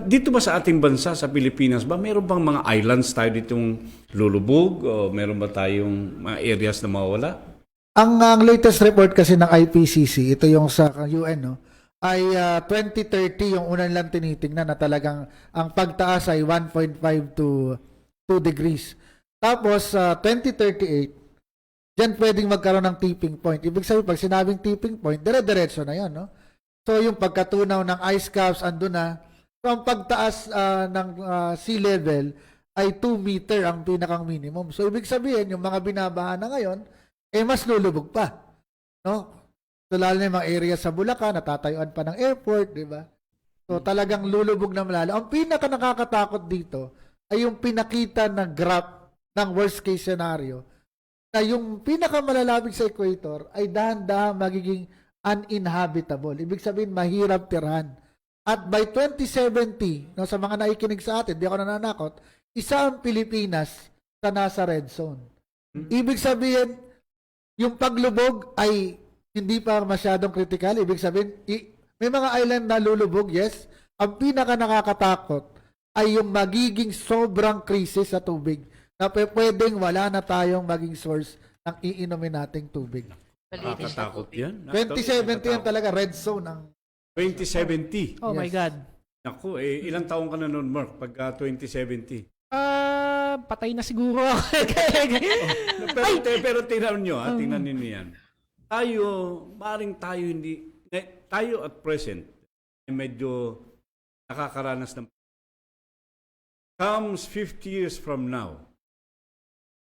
dito ba sa ating bansa, sa Pilipinas ba, meron bang mga islands tayo ditong lulubog? O meron ba tayong mga areas na mawawala? Ang latest report kasi ng IPCC, ito yung sa UN, ay 2030 yung una nilang tinitingnan na talagang ang pagtaas ay 1.5 to 2 degrees. Tapos, 2038, dyan pwedeng magkaroon ng tipping point. Ibig sabihin, pag sinabing tipping point, dire-diretso na yun, So, yung pagkatunaw ng ice caps, andun na. So, ang pagtaas ng sea level ay 2 meter ang pinakang minimum. So, ibig sabihin, yung mga binabaha na ngayon, mas lulubog pa. No? So, lalo na yung mga area sa Bulacan, natatayuan pa ng airport, di ba? So, talagang lulubog na malala. Ang pinaka nakakatakot dito ay yung pinakita na graph ng worst case scenario na yung pinaka malalapit sa equator ay dahan-dahan magiging uninhabitable. Ibig sabihin, mahirap tirahan. At by 2070, sa mga naikinig sa atin, di ako nananakot, isa ang Pilipinas sa nasa red zone. Ibig sabihin, yung paglubog ay hindi pa masyadong critical. Ibig sabihin, may mga island na lulubog, yes. Ang pinaka nakakatakot ay yung magiging sobrang krisis sa tubig na pwedeng wala na tayong maging source ng iinumin nating tubig. Nakakatakot yan. 2070 yan talaga, red zone ang 2070. Oh my Yes. God. Naku, ilang taong ka na noon, Mark, pagka 2070? Patay na siguro ako. Pero tingnan nyo, tingnan ninyo yan. Maring tayo at present, ay medyo nakakaranas ng comes 50 years from now,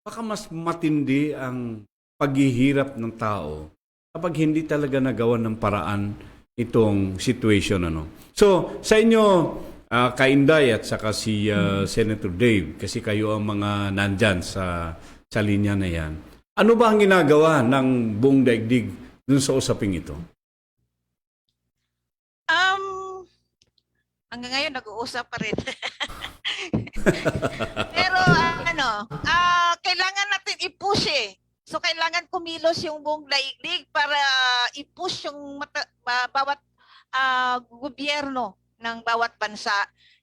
baka mas matindi ang paghihirap ng tao kapag hindi talaga nagawa ng paraan itong situation. So, sa inyo, Kainday at saka si Senator Dave, kasi kayo ang mga nandyan sa linya na yan. Ano ba ang ginagawa ng buong daigdig dun sa usaping ito? Hanggang ngayon nag-uusap pa rin. Pero kailangan natin i-push So kailangan kumilos yung buong daigdig para i-push yung bawat gobyerno ng bawat bansa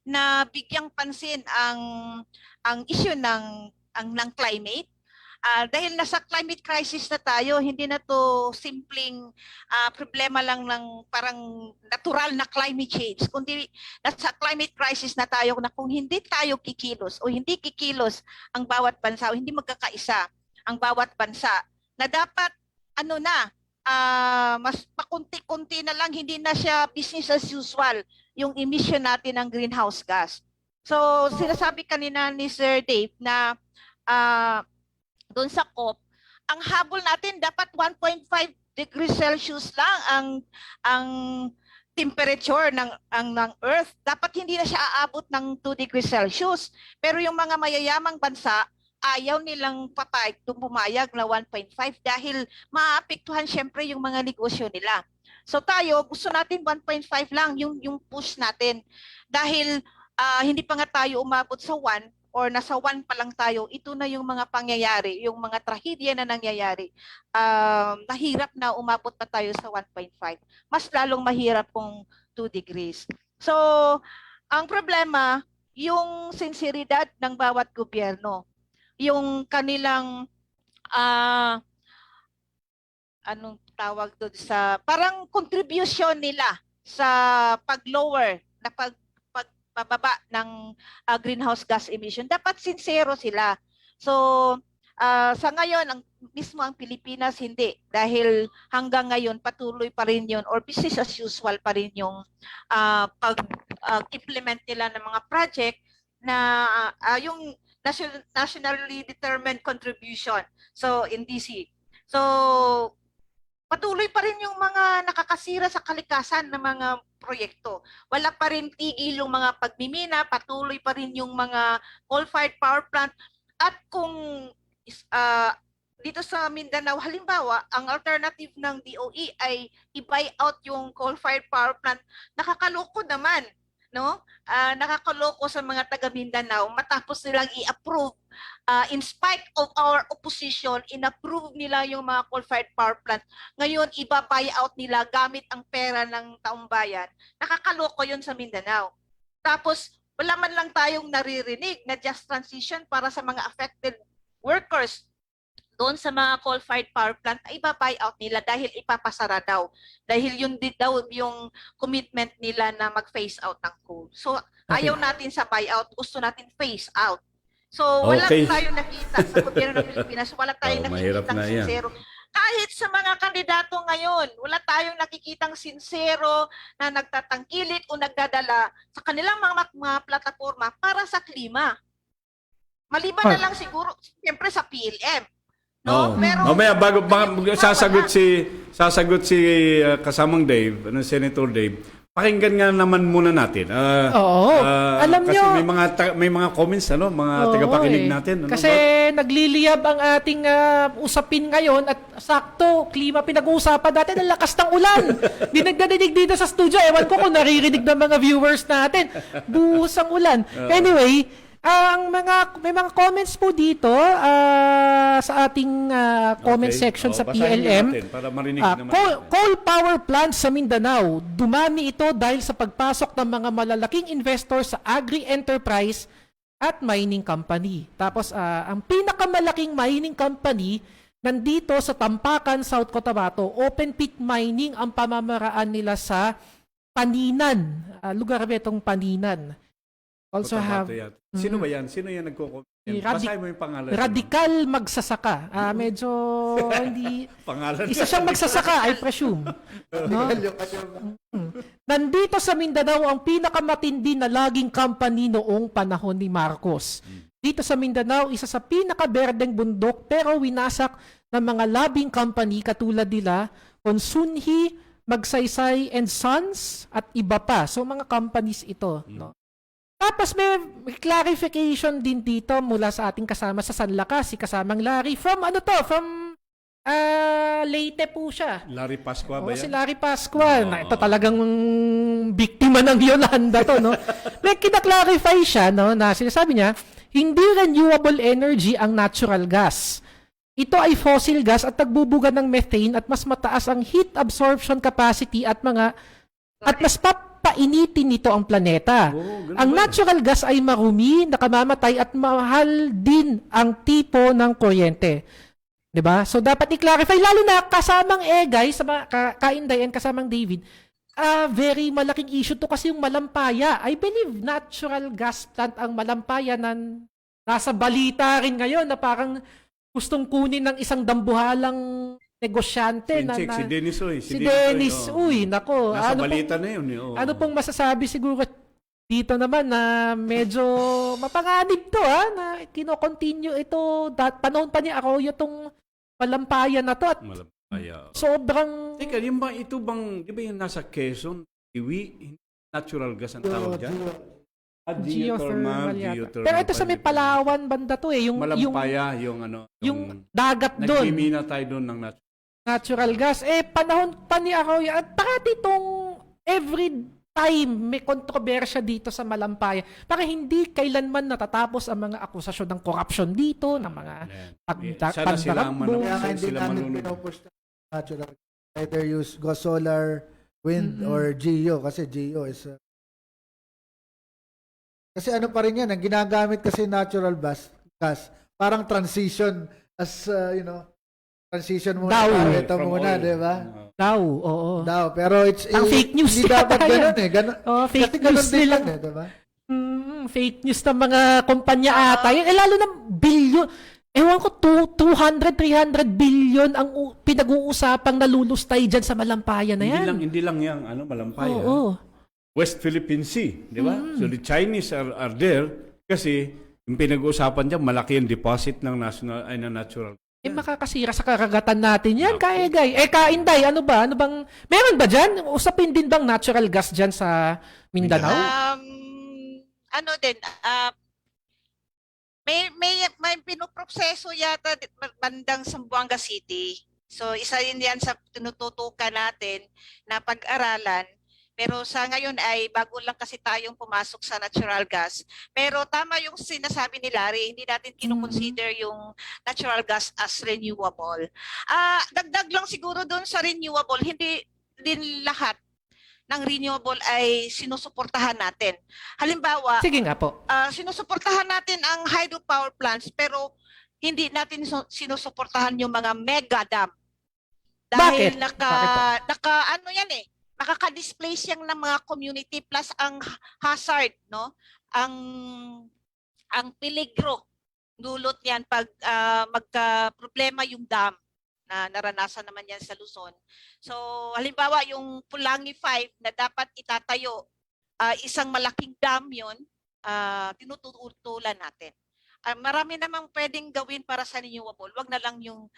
na bigyang pansin ang issue ng climate. Dahil nasa climate crisis na tayo, hindi na to simpleng problema lang ng parang natural na climate change, kundi nasa climate crisis na tayo na kung hindi tayo kikilos o hindi kikilos ang bawat bansa o hindi magkakaisa ang bawat bansa, na dapat mas pakunti-kunti na lang, hindi na siya business as usual yung emission natin ng greenhouse gas. So sinasabi kanina ni Sir Dave na doon sa COP, ang habol natin dapat 1.5 degrees Celsius lang ang temperature ng Earth. Dapat hindi na siya aabot ng 2 degrees Celsius. Pero yung mga mayayamang bansa, ayaw nilang pumayag na 1.5 dahil maapektuhan syempre yung mga negosyo nila. So tayo, gusto natin 1.5 lang yung push natin. Dahil hindi pa nga tayo umabot sa 1 or nasa 1 pa lang tayo, ito na yung mga pangyayari, yung mga trahedya na nangyayari. Mahirap na umabot pa tayo sa 1.5. Mas lalong mahirap kung 2 degrees. So, ang problema, yung sinseridad ng bawat gobyerno. Yung kanilang anong tawag doon sa parang contribution nila sa pag-lower na pababa ng greenhouse gas emission. Dapat sincero sila. So, sa ngayon, ang Pilipinas hindi. Dahil hanggang ngayon, patuloy pa rin yun or business as usual pa rin yung pag-implement nila ng mga project na yung nationally determined contribution. So, in DC. So, patuloy pa rin yung mga nakakasira sa kalikasan ng mga proyekto. Wala pa rin tigil yung mga pagmimina, patuloy pa rin yung mga coal-fired power plant. At kung dito sa Mindanao, halimbawa, ang alternative ng DOE ay i-buy out yung coal-fired power plant, nakakaloko naman. No? Nakakaloko sa mga taga Mindanao matapos nilang i-approve in spite of our opposition, in-approve nila yung mga coal-fired power plant. Ngayon, iba-buy out nila gamit ang pera ng taong bayan. Nakakaloko yun sa Mindanao. Tapos, wala man lang tayong naririnig na just transition para sa mga affected workers doon sa mga coal-fired power plant ay iba-buy out nila dahil ipapasara daw. Dahil yun din daw yung commitment nila na mag-phase out ng coal. So, ayaw natin sa buyout, gusto natin phase out. So, wala tayong nakita sa gobyerno ng Pilipinas, wala tayong nakikitang sincero. Kahit sa mga kandidato ngayon, wala tayong nakikitang sincero na nagtatangkilik o nagdadala sa kanilang mga plataforma para sa klima. Maliban na lang siguro, siyempre sa PLM. No? Pero Mamaya bago sasagot si kasamang Dave, Senator Dave. Pakinggan nga naman muna natin. Alam kasi nyo, may mga comments mga tagapakinig natin. Ano kasi nagliliyab ang ating usapin ngayon at sakto, klima pinag-uusapan natin, ang lakas ng ulan. Di nagdadinig dito sa studio. Ewan ko kung naririnig ng mga viewers natin. Buhos ang ulan. Anyway, may mga comments po dito sa ating comment section sa PLM. natin para marinig naman. Coal power plants sa Mindanao, dumami ito dahil sa pagpasok ng mga malalaking investors sa agri-enterprise at mining company. Tapos ang pinakamalaking mining company nandito sa Tampakan, South Cotabato, open pit mining ang pamamaraan nila sa Paninan. Lugar ba itong Paninan? Also have Sino ba yan? Sino yan nagko-comment? Basahin mo yung pangalan. Radikal magsasaka. Medyo hindi Pangalan. isa siyang magsasaka, I presume. No? Nandito sa Mindanao ang pinakamatindi na laging company noong panahon ni Marcos. Dito sa Mindanao, isa sa pinakaberdeng bundok pero winasak ng mga labing company katulad nila Consunhi, Magsaysay and Sons at iba pa. So mga companies ito, no? Tapos may clarification din dito mula sa ating kasama sa Sanlakas, si kasamang Larry. From Leyte po siya. Larry Pascua ba yan? Si Larry Pascua. Na ito talagang biktima ng Yolanda to, no? May kinaklarify siya, no, na sinasabi niya, hindi renewable energy ang natural gas. Ito ay fossil gas at nagbubuga ng methane at mas mataas ang heat absorption capacity at mas painitin nito ang planeta. Ang natural gas ay marumi, nakamamatay at mahal din ang tipo ng kuryente. 'Di ba? So dapat i-clarify lalo na kasamang Egay sa Kainday and kasamang David. Very malaking issue to kasi yung Malampaya. I believe natural gas plant ang Malampaya na nasa balita rin ngayon na parang gustong kunin ng isang dambuhalang negosyante si Dennis, Si Dennis, nako. Nasa balita na yun. Ano pong masasabi siguro dito naman na medyo mapanganib to na kino-continue ito. Panahon pa niya ako itong Malampaya na to at sobrang... Teka, ito bang, di ba yung nasa Quezon, Iwi, natural gas ang tawag dyan? Geothermal yata. Pero ito sa may Palawan banda to yung Malampaya, yung dagat doon. Nagmimina tayo doon ng natural gas. Panahon pa ni ako at bakit itong every time may kontrobersya dito sa Malampaya para hindi kailanman natatapos ang mga akusasyon ng corruption dito, ng mga pagdarakbo. Kaya hindi namin pinupush natural. Either use solar, wind, or GEO kasi GEO is kasi ano pa rin yan, ang ginagamit kasi natural gas, parang transition as, transition muna. Ito muna, di ba? Oo. Pero it's... Ang fake news hindi dapat ganun eh. fake kasi ganun news din nila. Di ba? fake news ng mga kumpanya ata. Yun, lalo na billion. Ewan ko, 200, 300 billion ang pinag-uusapang nalulustay dyan sa malampayan na yan. Hindi lang yan, malampayan. Oo. West Philippine Sea, di ba? So the Chinese are there kasi yung pinag-uusapan dyan, malaki yung deposit ng natural. Makakasira sa karagatan natin yan, Kaegay. Kainday, ano bang, meron ba dyan? Usapin din bang natural gas dyan sa Mindanao? Ano din, may pinoproseso yata bandang Zamboanga City. So isa yan sa tinututukan natin na pag-aralan. Pero sa ngayon ay bago lang kasi tayong pumasok sa natural gas. Pero tama yung sinasabi ni Larry, hindi natin kinoconsider yung natural gas as renewable. Dagdag lang siguro doon sa renewable, hindi din lahat ng renewable ay sinusuportahan natin. Halimbawa, Sige nga po. sinusuportahan natin ang hydropower plants pero hindi natin sinusuportahan yung mga mega dam. Dahil Bakit? nakaka-displace yang ng mga community plus ang hazard, no? Ang peligro dulot niyan pag magka-problema yung dam na naranasan naman yan sa Luzon. So, halimbawa yung Pulangi 5 na dapat itatayo, isang malaking dam yun, tinututulan natin. Marami namang pwedeng gawin para sa renewable. Wag na lang yung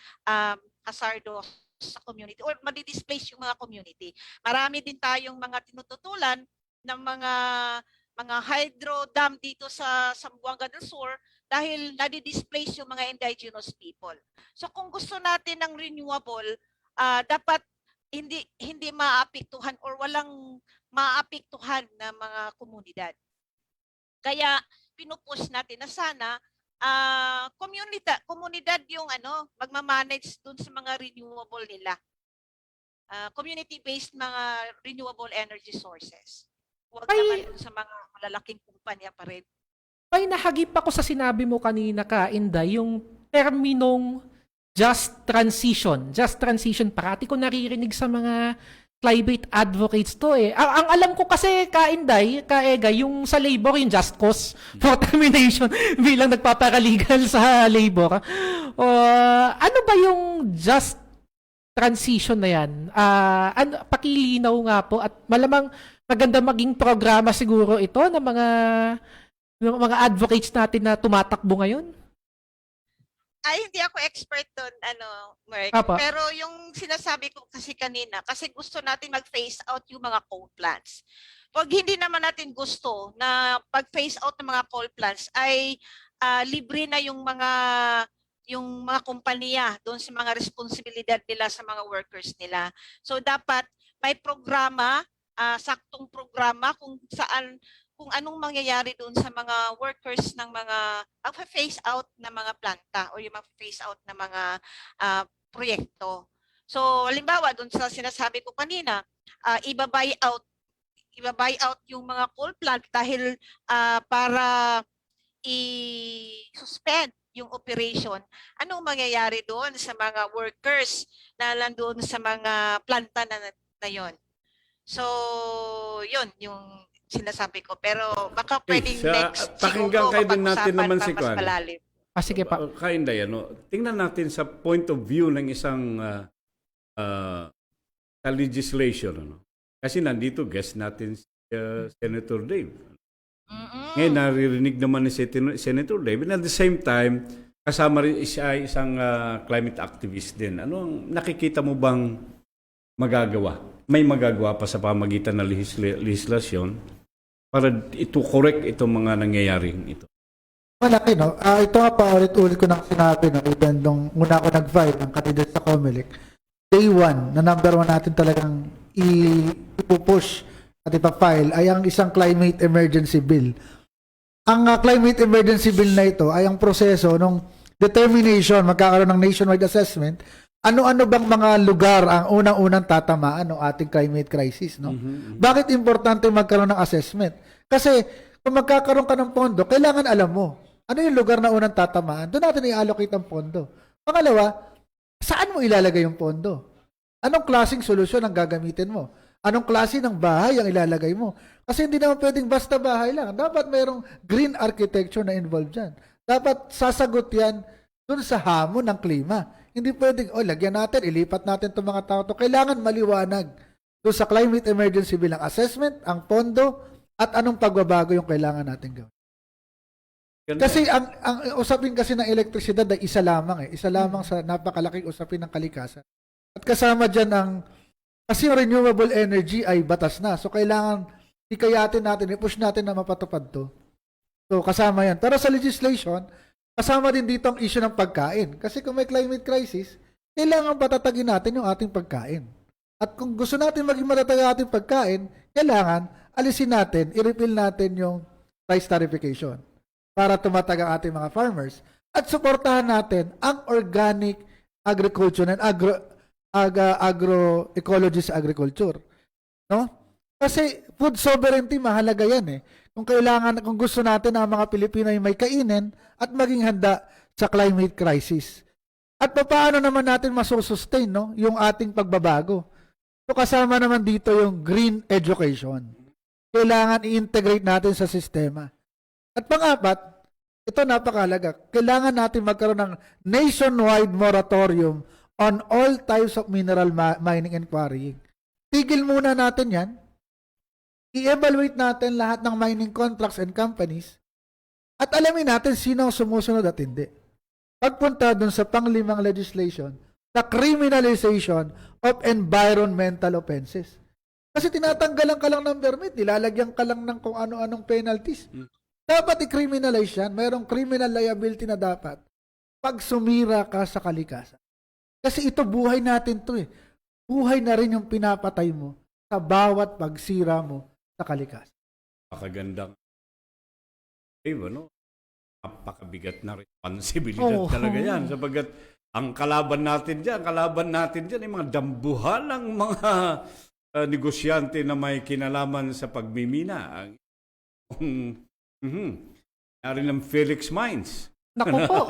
hazardous sa community or madi-displace yung mga community. Marami din tayong mga tinututulan ng mga hydro dam dito sa Zamboanga del Sur dahil nadi-displace yung mga indigenous people. So kung gusto natin ng renewable, dapat hindi maapektuhan or walang maapektuhan na mga komunidad. Kaya pinupush natin na sana komunidad yung magmamanage dun sa mga renewable nila. Community-based mga renewable energy sources. Huwag naman dun sa mga malalaking kumpanya pa rin. Ay, nahagip ako sa sinabi mo kanina, Inday, yung terminong just transition. Just transition, parati ko naririnig sa mga climate advocates to eh. Ang alam ko kasi, Kainday, Kaegay, yung sa labor, yung just cause for termination bilang nagpaparalegal sa labor. Ano ba yung just transition na yan? Pakilinaw nga po at malamang maganda maging programa siguro ito ng mga advocates natin na tumatakbo ngayon. Hindi ako expert doon, Mark. Apa. Pero yung sinasabi ko kasi kanina, kasi gusto natin mag-phase out yung mga coal plants. Pag hindi naman natin gusto na pag-phase out ng mga coal plants ay libre na yung mga kumpanya doon sa mga responsibilidad nila sa mga workers nila. So dapat may programa, saktong programa kung anong mangyayari doon sa mga workers ng mga phase out na mga planta o yung phase out na mga proyekto. So, halimbawa doon sa sinasabi ko kanina, iba-buy out yung mga coal plant dahil para i-suspend yung operation. Anong mangyayari doon sa mga workers na nandoon sa mga planta na yon? So, yun yung sinasabi ko. Pero baka pwedeng next pakinggan kayo din natin naman si Kwan. Sige pa. Kainday, tingnan natin sa point of view ng isang sa legislation. Kasi nandito guest natin si Senator Dave. Ngayon, naririnig naman ni Senator Dave. And at the same time, kasama rin siya isang climate activist din. Ano ang nakikita mo bang magagawa? May magagawa pa sa pamagitan ng legislasyon para ito correct itong mga nangyayaring ito. Malaki, no? Ito nga pa, ulit-ulit ko nang sinabi, no? Even nung una ako nag-file ng candidate sa COMELEC, day one, na number one natin talagang ipupush at ipafile ay ang isang climate emergency bill. Ang climate emergency bill na ito ay ang proseso ng determination, magkakaroon ng nationwide assessment, ano-ano bang mga lugar ang unang-unang tatamaan ng ating climate crisis, no? Bakit importante magkaroon ng assessment? Kasi kung magkakaroon ka ng pondo, kailangan alam mo ano yung lugar na unang tatamaan. Doon natin i-allocate ang pondo. Pangalawa, saan mo ilalagay yung pondo? Anong klaseng solusyon ang gagamitin mo? Anong klase ng bahay ang ilalagay mo? Kasi hindi naman pwedeng basta bahay lang. Dapat mayroong green architecture na involved dyan. Dapat sasagot yan dun sa hamon ng klima. Hindi pwedeng, lagyan natin, ilipat natin itong mga tao to. Kailangan maliwanag dun sa climate emergency bilang assessment, ang pondo, at anong pagbabago yung kailangan natin gawin. Ganda. Kasi ang usapin kasi ng elektrisidad ay isa lamang Isa lamang sa napakalaking usapin ng kalikasan. At kasama dyan kasi yung renewable energy ay batas na. So, kailangan ikayatin natin, i-push natin na mapatupad to. So, kasama yan. Pero sa legislation, kasama din dito ang issue ng pagkain. Kasi kung may climate crisis, kailangan patatagin natin yung ating pagkain. At kung gusto natin maging matatag ang ating pagkain, kailangan alisin natin, i-repeal natin yung price tarification para tumatag ang ating mga farmers. At suportahan natin ang organic agriculture and agroecology sa agriculture. No? Kasi food sovereignty, mahalaga yan Kung gusto natin na ang mga Pilipino ay may kainin at maging handa sa climate crisis. At paano naman natin masusustain yung ating pagbabago? So kasama naman dito yung green education. Kailangan i-integrate natin sa sistema. At pang-apat, ito napakahalaga. Kailangan natin magkaroon ng nationwide moratorium on all types of mineral mining and quarrying. Tigil muna natin yan. I-evaluate natin lahat ng mining contracts and companies at alamin natin sino ang sumusunod at hindi. Pagpunta dun sa panglimang legislation, the criminalization of environmental offenses. Kasi tinatanggalan ka lang ng permit, nilalagyan ka lang ng kung ano-anong penalties. Dapat i-criminalize yan. Mayroong criminal liability na dapat pag sumira ka sa kalikasan. Kasi ito buhay natin to Buhay na rin yung pinapatay mo sa bawat pagsira mo sa kalikasan. Pakagandang napakabigat na responsibilidad talaga yan. Sabagat ang kalaban natin dyan ay mga dambuhalang mga negosyante na may kinalaman sa pagmimina. Nari ng Felix Mines. Naku po.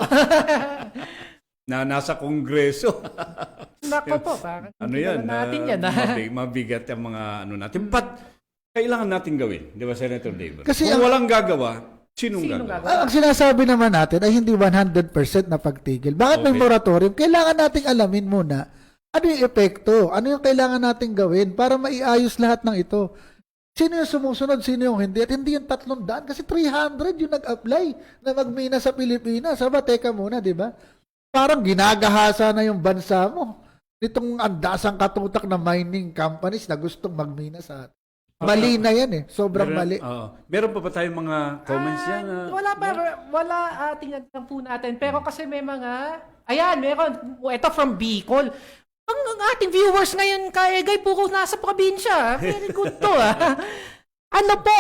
Na nasa Kongreso. Naku po. Parang Yan? natin yan. Mabigat ang mga natin. But, kailangan natin gawin. Di ba, Senator David? Kasi kung walang gagawa, sinong Sinong gagawa? Ang sinasabi naman natin ay hindi 100% na pagtigil. Bakit may Okay. moratorium? Kailangan nating alamin muna ano yung epekto, ano yung kailangan nating gawin para maiayos lahat ng ito. Sino yung sumusunod, sino yung hindi? At hindi yung 300 kasi 300 yung nag-apply na magmina sa Pilipinas. Saba, teka muna, di ba? Parang ginagahasa na yung bansa mo. Nitong andasang katutak na mining companies na gustong magmina sa atin. Mali na yan Sobrang mali. Meron pa ba tayong mga comments yan? Wala, tingnan lang po natin. Pero kasi may mga, meron. Ito from Bicol. Ang ating viewers ngayon, Kaegay, puro nasa probinsya. Very good to, Ano po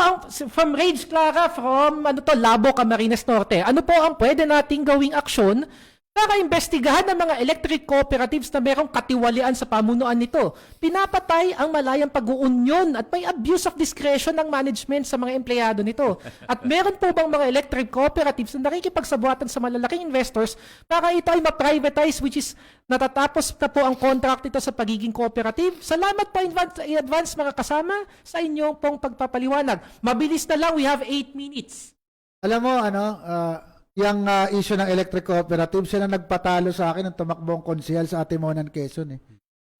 from Rage Clara, from Labo, Camarines Norte, ano po ang pwede nating gawing aksyon para imbestigahan ng mga electric cooperatives na merong katiwalian sa pamunuan nito? Pinapatay ang malayang pag-uunyon at may abuse of discretion ng management sa mga empleyado nito. At meron po bang mga electric cooperatives na nakikipagsabuatan sa malalaking investors para ito ay ma-privatize, which is natatapos na po ang contract nito sa pagiging cooperative? Salamat po in advance mga kasama sa inyong pong pagpapaliwanag. Mabilis na lang, we have 8 minutes. Alam mo, yung issue ng electric cooperative, sila nagpatalo sa akin ng tumakbong konsehal sa Atimonan, Quezon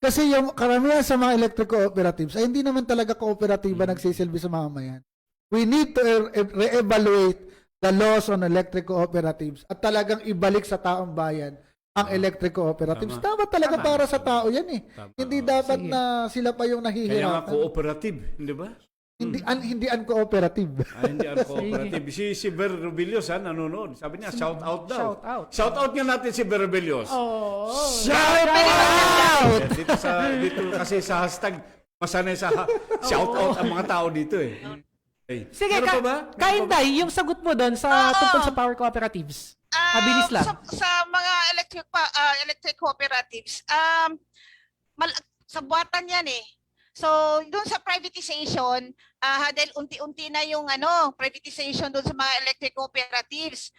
Kasi yung karamihan sa mga electric cooperatives ay hindi naman talaga kooperatiba nagsisilbi sa mamamayan. We need to re-evaluate the laws on electric cooperatives at talagang ibalik sa taong bayan ang electric cooperatives. Dapat talaga para sa tao yan Hindi dapat na sila pa yung Kaya nga nahihirapan. cooperative, di ba? Hindi uncooperative. Hindi cooperative. Si Ber Rebellios, nanonood. Sabi niya, shout out daw. Shout out. Shout out nga natin si Ber Rebellios. Shout out! Dito kasi sa hashtag, masanay sa shout out ang mga tao dito Sige, Meron pa ba? Kainday, yung sagot mo doon sa tungkol sa power cooperatives. Mabilis lang. Sa mga electric cooperatives, sa buwatan yan So, doon sa privatization, dahil unti-unti na yung privatization doon sa mga electric cooperatives.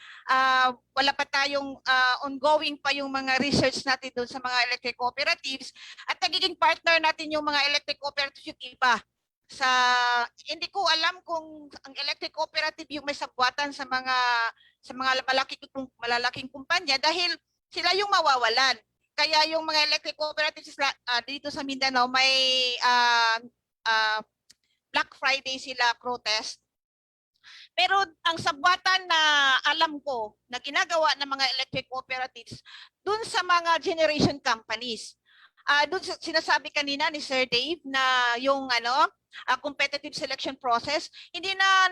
Wala pa tayong ongoing pa yung mga research natin doon sa mga electric cooperatives at nagiging partner natin yung mga electric cooperatives yung iba. Hindi ko alam kung ang electric cooperative yung may sabwatan sa mga malalaking kumpanya dahil sila yung mawawalan. Kaya yung mga electric cooperatives dito sa Mindanao may Black Friday sila protest. Pero ang sabwatan na alam ko na ginagawa ng mga electric cooperatives dun sa mga generation companies. Doon sinasabi kanina ni Sir Dave na yung competitive selection process, hindi na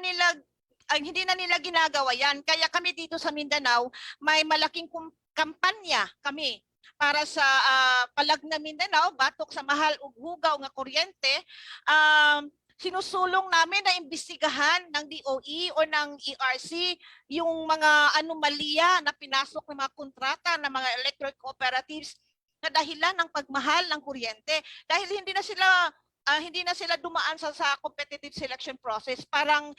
nila ginagawa yan. Kaya kami dito sa Mindanao, may malaking kampanya kami para sa Palag na Mindanao, batok sa mahal ug hugaw nga kuryente. Sinusulong namin na imbestigahan ng DOE o ng ERC yung mga anomalya na pinasok ng mga kontrata ng mga electric cooperatives na dahilan ng pagmahal ng kuryente. Dahil hindi na sila dumaan sa competitive selection process. Parang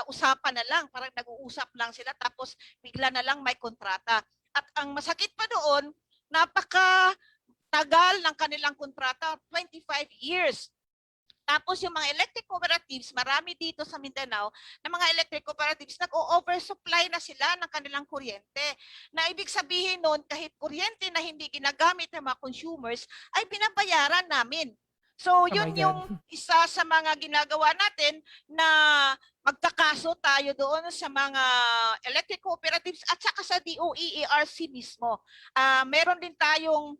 usapan na lang, parang nag-uusap lang sila tapos bigla na lang may kontrata. At ang masakit pa doon, napaka-tagal ng kanilang kontrata, 25 years. Tapos yung mga electric cooperatives, marami dito sa Mindanao, na mga electric cooperatives, nag-oversupply na sila ng kanilang kuryente. Na ibig sabihin nun, kahit kuryente na hindi ginagamit ng mga consumers, ay binabayaran namin. So yun yung isa sa mga ginagawa natin na magkakaso tayo doon sa mga electric cooperatives at saka sa DOE ERC mismo. Meron din tayong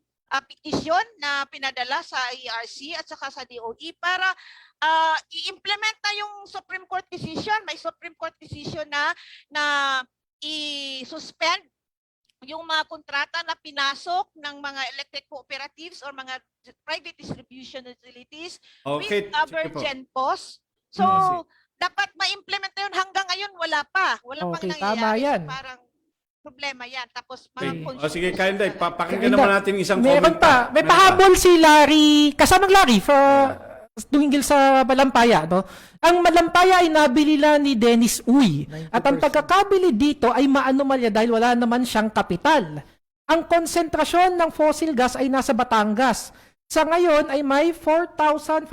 petisyon na pinadala sa ERC at saka sa DOE para i-implement na yung Supreme Court decision. May Supreme Court decision na i-suspend yung mga kontrata na pinasok ng mga electric cooperatives or mga private distribution utilities with GenPos. So, dapat ma-implement na yun. Hanggang ngayon, wala pa. Wala pang nangyayari. Tama yan. Parang problema yan. Tapos mga consumers. Sige, Kainday, pakinggan naman natin isang Meron comment. pa. May pahabol si Larry, kasamang Larry, tumingil sa Malampaya. No? Ang Malampaya ay nabili lang ni Dennis Uy. At ang pagkakabili dito ay maanomalya dahil wala naman siyang kapital. Ang konsentrasyon ng fossil gas ay nasa Batangas. Sa ngayon ay may 4,500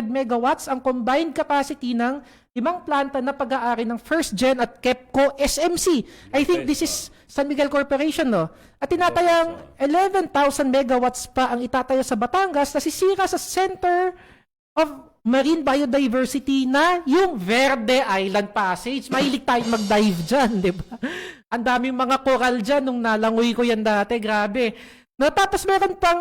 megawatts ang combined capacity ng 5 planta na pag-aari ng First Gen at KEPCO SMC. I think this is San Miguel Corporation, no? At tinatayang 11,000 megawatts pa ang itatayo sa Batangas na sisira sa Center of Marine Biodiversity na yung Verde Island Passage. Mahilig tayong mag-dive dyan, di ba? Ang daming mga coral dyan nung nalangoy ko yan dati. Grabe. No, tapos meron pang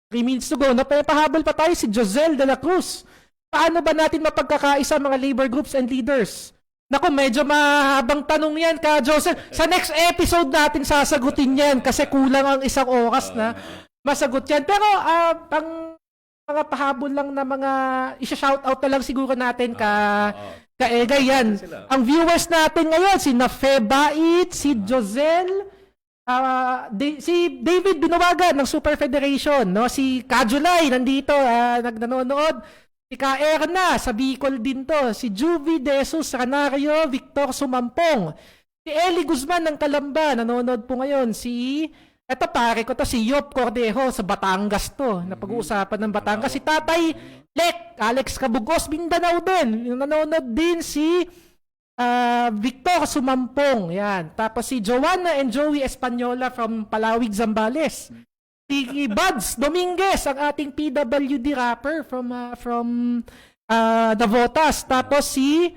3 minutes to go. Napahabol pa tayo si Josel de la Cruz. Paano ba natin mapagkakaisa mga labor groups and leaders? Naku, medyo mahabang tanong yan ka, Josel. Sa next episode natin sasagutin yan kasi kulang ang 1 oras na masagot yan. Pero pang mga pahabol lang na mga isa-shoutout na lang siguro natin ka-egay yan. Ang viewers natin ngayon, si Nafe Bait, si Josel, si David Binawagan ng Super Federation, no? Si Kajulay nandito, nanonood. Si Ka Erna, sa Bicol din to. Si Juvie De Jesus Ranario, Victor Sumampong. Si Eli Guzman ng Calamba, nanonood po ngayon. Eto pare ko to, si Yop Cordejo sa Batangas to. Napag-uusapan ng Batangas. Si Tatay Lek, Alex Cabugos, Mindanao din. Nanonood din si Victor Sumampong. Yan. Tapos si Joanna and Joey Española from Palawig, Zambales. Si Buds Dominguez, ang ating PWD rapper from Navotas. Tapos si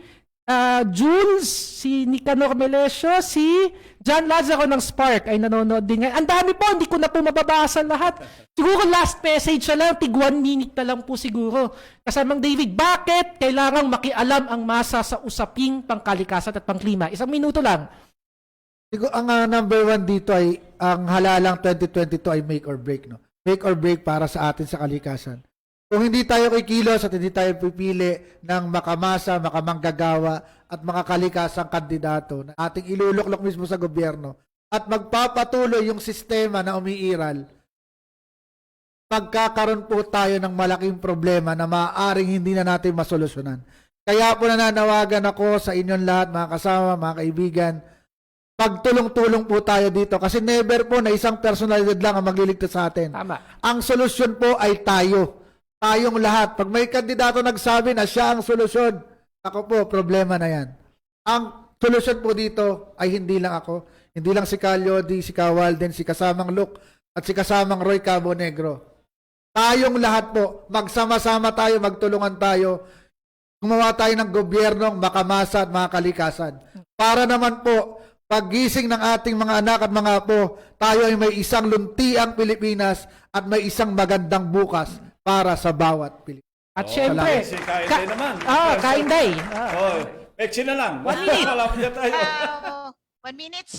Jules, si Nicanor Melesio, si John Lazaro ng Spark ay nanonood din ngayon. Ang dami po, hindi ko na po mababasa lahat. Siguro last message na lang, 1 minute na lang po siguro. Kasamang David, bakit kailangang makialam ang masa sa usaping pangkalikasan at pangklima? 1 minuto lang. Ang number 1 dito ay ang halalang 2022 ay make or break, no? Make or break para sa atin sa kalikasan. Kung hindi tayo kikilos at hindi tayo pipili ng makamasa, makamanggagawa at makakalikasan kandidato na ating iluluklok mismo sa gobyerno at magpapatuloy yung sistema na umiiral, pagkakaroon po tayo ng malaking problema na maaaring hindi na natin masolusyonan. Kaya po nananawagan ako sa inyong lahat, mga kasama, mga kaibigan, pagtulong-tulong po tayo dito kasi never po na isang personalidad lang ang magliligtas sa atin. Tama. Ang solusyon po ay tayo. Tayong lahat. Pag may kandidato nagsabi na siya ang solusyon, ako po, problema na yan. Ang solusyon po dito ay hindi lang ako. Hindi lang si Calyodi, si Kawalden, si kasamang Luke, at si kasamang Roy Cabo Negro. Tayong lahat po, magsama-sama tayo, magtulungan tayo, gumawa tayo ng gobyernong makamasa at makakalikasan. Para naman po, paggising ng ating mga anak at mga apo, tayo ay may isang luntiang Pilipinas at may isang magandang bukas para sa bawat Pilipino. At syempre, Si Kainday naman. Kainday. Oh, peksi na lang. 1 minute. Malapit na tayo. 1 minute.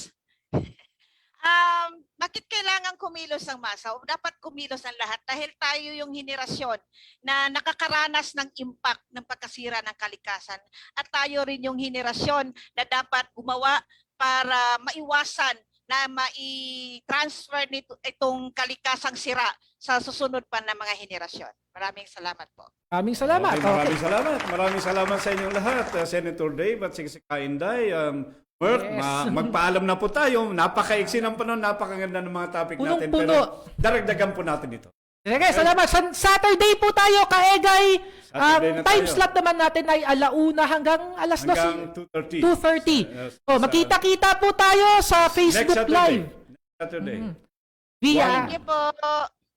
Bakit kailangan kumilos ang masa? O dapat kumilos ang lahat dahil tayo yung henerasyon na nakakaranas ng impact ng pagkasira ng kalikasan. At tayo rin yung henerasyon na dapat gumawa para maiwasan na mai-transfer itong kalikasang sira sa susunod pa na mga henerasyon. Maraming salamat po. Maraming salamat. Okay, maraming salamat. Maraming salamat sa inyong lahat. Senator Dave at si Kainday. Merk, Yes. magpaalam na po tayo. Napakaiksi ng panahon, napakaganda ng mga topic natin. Punong-puno. Pero daragdagan po natin ito. Sige, salamat. Saturday po tayo, Kaegay. Saturday na Time tayo. slot naman natin ay 1:00 hanggang alas 2. Hanggang 2:30. 2:30. Yes, Oh, sa- magkita-kita po tayo sa Next Facebook Saturday. Live. Next Saturday. Via Thank you po.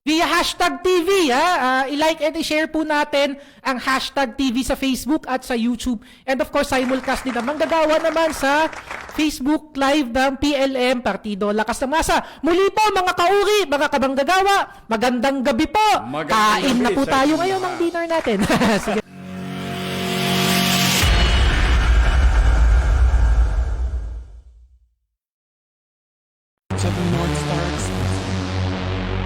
via hashtag TV, ha? I-like and i-share po natin ang hashtag TV sa Facebook at sa YouTube. And of course, simulcast din ang manggagawa naman sa Facebook Live ng PLM, Partido Lakas ng Masa. Muli po, mga kauri, mga kabanggagawa, magandang gabi po. Magandang Kain na gabi po sa tayo inyo ngayon ng lahat. dinner natin. Sige. To the North Star Exclusive.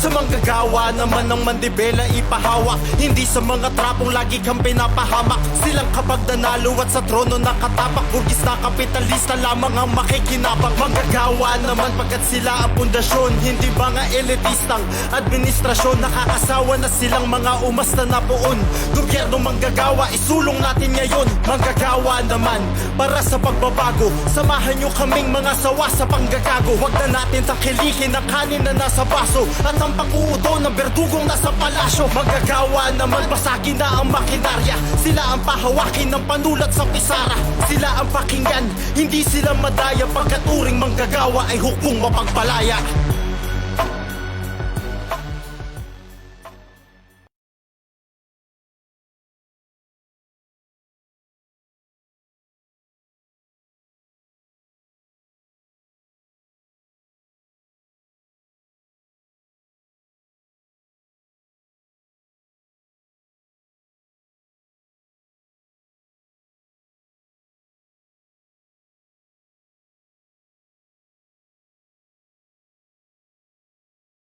Sa manggagawa naman ng mandibela ipahawak, hindi sa mga trapong lagi kang pinapahamak. Silang kapag nanalo at sa trono nakatapak, burgis na kapitalista lamang ang makikinabang. Manggagawa naman pagkat sila ang pundasyon, hindi mga elitistang administrasyon. Nakakasawa na silang mga umasta na poon. Gobyerno manggagawa, isulong natin ngayon. Manggagawa naman para sa pagbabago, samahan nyo kaming mga sawa sa panggagago. Huwag na natin takilikin ang kanin na nasa baso at ang pag-uudo ng berdugong nasa palasyo. Magagawa naman basagin na ang makinarya, sila ang pahawakin ng panulat sa pisara. Sila ang pakinggan, hindi sila madaya, pagkat uring manggagawa ay hukbong mapagpalaya.